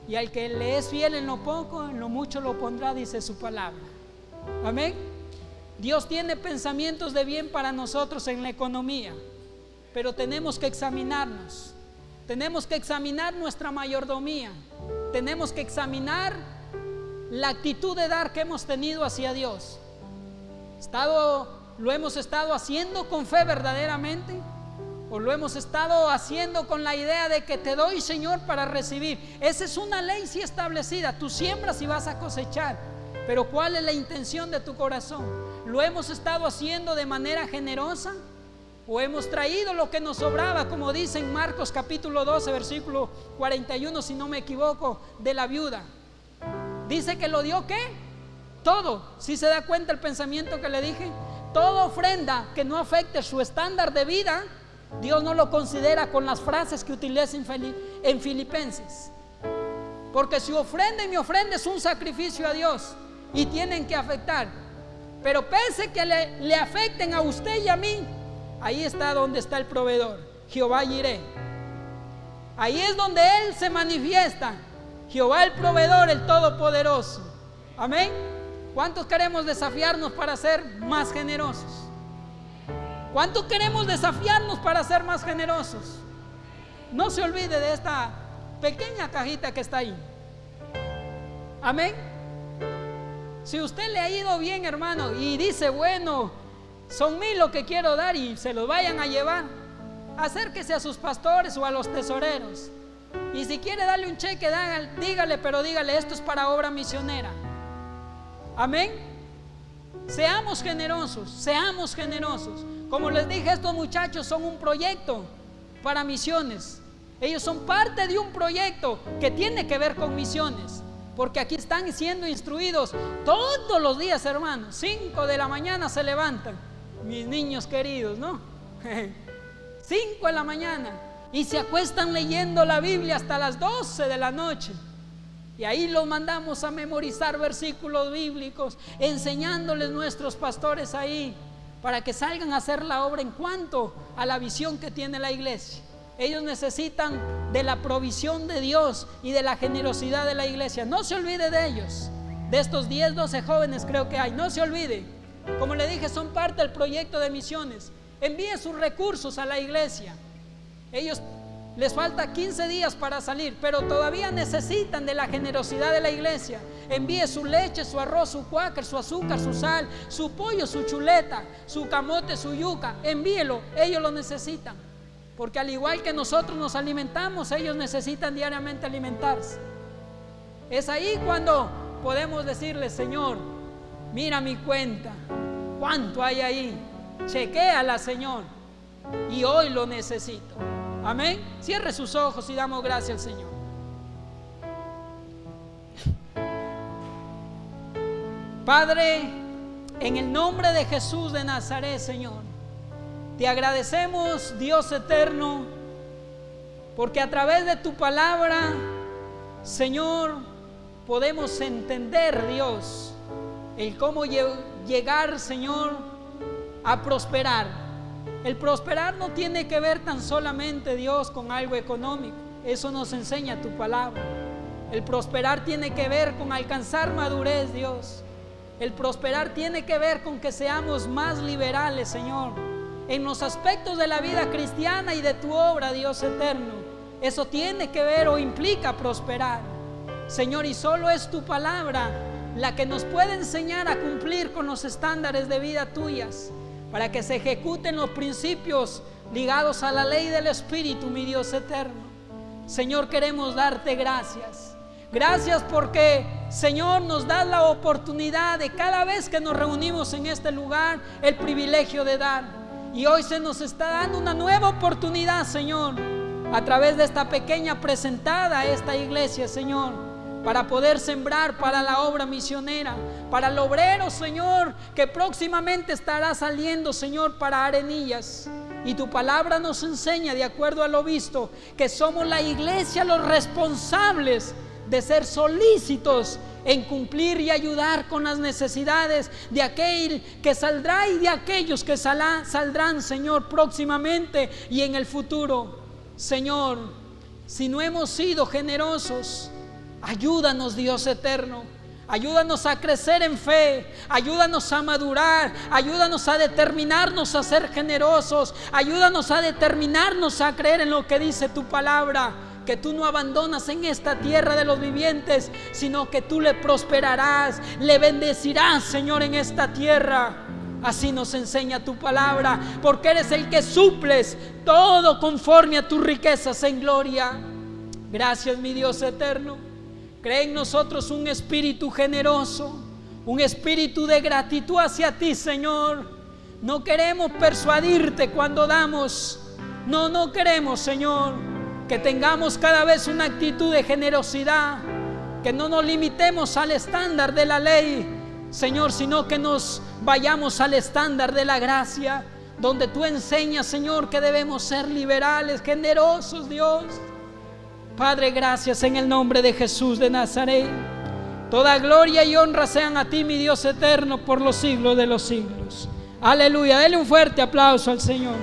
y al que le es fiel en lo poco, en lo mucho lo pondrá, dice su palabra. Amén. Dios tiene pensamientos de bien para nosotros en la economía, pero tenemos que examinarnos, tenemos que examinar nuestra mayordomía, tenemos que examinar la actitud de dar que hemos tenido hacia Dios. ¿Lo hemos estado haciendo con fe verdaderamente? ¿O lo hemos estado haciendo con la idea de que te doy, Señor, para recibir? Esa es una ley sí establecida. Tú siembras y vas a cosechar. Pero ¿cuál es la intención de tu corazón? ¿Lo hemos estado haciendo de manera generosa? ¿O hemos traído lo que nos sobraba, como dice en Marcos capítulo 12, versículo 41, si no me equivoco, de la viuda? Dice que lo dio, ¿qué? Todo. ¿Sí se da cuenta el pensamiento que le dije? Toda ofrenda que no afecte su estándar de vida Dios no lo considera con las frases que utiliza en Filipenses. Porque su ofrenda y mi ofrenda es un sacrificio a Dios y tienen que afectar. Pero pese que le afecten a usted y a mí, ahí está donde está el proveedor, Jehová Jireh. Ahí es donde Él se manifiesta, Jehová el proveedor, el todopoderoso. Amén. ¿Cuántos queremos desafiarnos para ser más generosos? ¿Cuántos queremos desafiarnos para ser más generosos? No se olvide de esta pequeña cajita que está ahí. Amén. Si usted le ha ido bien, hermano, y dice, bueno, son 1000 lo que quiero dar y se los vayan a llevar, acérquese a sus pastores o a los tesoreros. Y si quiere darle un cheque, dígale, pero dígale, esto es para obra misionera. Amén. Seamos generosos, seamos generosos. Como les dije, estos muchachos son un proyecto para misiones. Ellos son parte de un proyecto que tiene que ver con misiones, porque aquí están siendo instruidos todos los días, hermanos. 5 de la mañana se levantan, mis niños queridos, ¿no? 5 de la mañana, y se acuestan leyendo la Biblia hasta las 12 de la noche. Y ahí los mandamos a memorizar versículos bíblicos, enseñándoles nuestros pastores ahí, para que salgan a hacer la obra en cuanto a la visión que tiene la iglesia. Ellos necesitan de la provisión de Dios y de la generosidad de la iglesia. No se olvide de ellos, de estos 10, 12 jóvenes creo que hay. No se olvide. Como le dije, son parte del proyecto de misiones. Envíe sus recursos a la iglesia. Ellos les falta 15 días para salir, pero todavía necesitan de la generosidad de la iglesia. Envíe su leche, su arroz, su cuáquer, su azúcar, su sal, su pollo, su chuleta, su camote, su yuca. Envíelo, ellos lo necesitan. Porque al igual que nosotros nos alimentamos, ellos necesitan diariamente alimentarse. Es ahí cuando podemos decirle, Señor, mira mi cuenta, cuánto hay ahí, chequéala, Señor, y hoy lo necesito. Amén. Cierre sus ojos y damos gracias al Señor. Padre, en el nombre de Jesús de Nazaret, Señor, te agradecemos, Dios eterno, porque a través de tu palabra, Señor, podemos entender, Dios, el cómo llegar, Señor, a prosperar. El prosperar no tiene que ver tan solamente, Dios, con algo económico. Eso nos enseña tu palabra. El prosperar tiene que ver con alcanzar madurez, Dios. El prosperar tiene que ver con que seamos más liberales, Señor, en los aspectos de la vida cristiana y de tu obra, Dios eterno. Eso tiene que ver o implica prosperar, Señor, y solo es tu palabra la que nos puede enseñar a cumplir con los estándares de vida tuyas, para que se ejecuten los principios ligados a la ley del Espíritu, mi Dios eterno. Señor, queremos darte gracias. Gracias porque, Señor, nos das la oportunidad de cada vez que nos reunimos en este lugar, el privilegio de dar. Y hoy se nos está dando una nueva oportunidad, Señor, a través de esta pequeña presentada a esta iglesia, Señor, para poder sembrar para la obra misionera, para el obrero, Señor, que próximamente estará saliendo, Señor, para Arenillas. Y tu palabra nos enseña, de acuerdo a lo visto, que somos la iglesia los responsables de ser solícitos en cumplir y ayudar con las necesidades de aquel que saldrá y de aquellos que saldrán, Señor, próximamente y en el futuro. Señor, si no hemos sido generosos, ayúdanos, Dios eterno. Ayúdanos a crecer en fe, ayúdanos a madurar, ayúdanos a determinarnos a ser generosos, ayúdanos a determinarnos a creer en lo que dice tu palabra, que tú no abandonas en esta tierra de los vivientes, sino que tú le prosperarás, le bendecirás, Señor, en esta tierra. Así nos enseña tu palabra, porque eres el que suples todo conforme a tus riquezas en gloria. Gracias, mi Dios eterno. Crea en nosotros un espíritu generoso, un espíritu de gratitud hacia ti, Señor. No queremos persuadirte cuando damos. No queremos, Señor, que tengamos cada vez una actitud de generosidad, que no nos limitemos al estándar de la ley, Señor, sino que nos vayamos al estándar de la gracia, donde tú enseñas, Señor, que debemos ser liberales, generosos, Dios. Padre, gracias en el nombre de Jesús de Nazaret. Toda gloria y honra sean a ti, mi Dios eterno, por los siglos de los siglos. Aleluya. Dele un fuerte aplauso al Señor.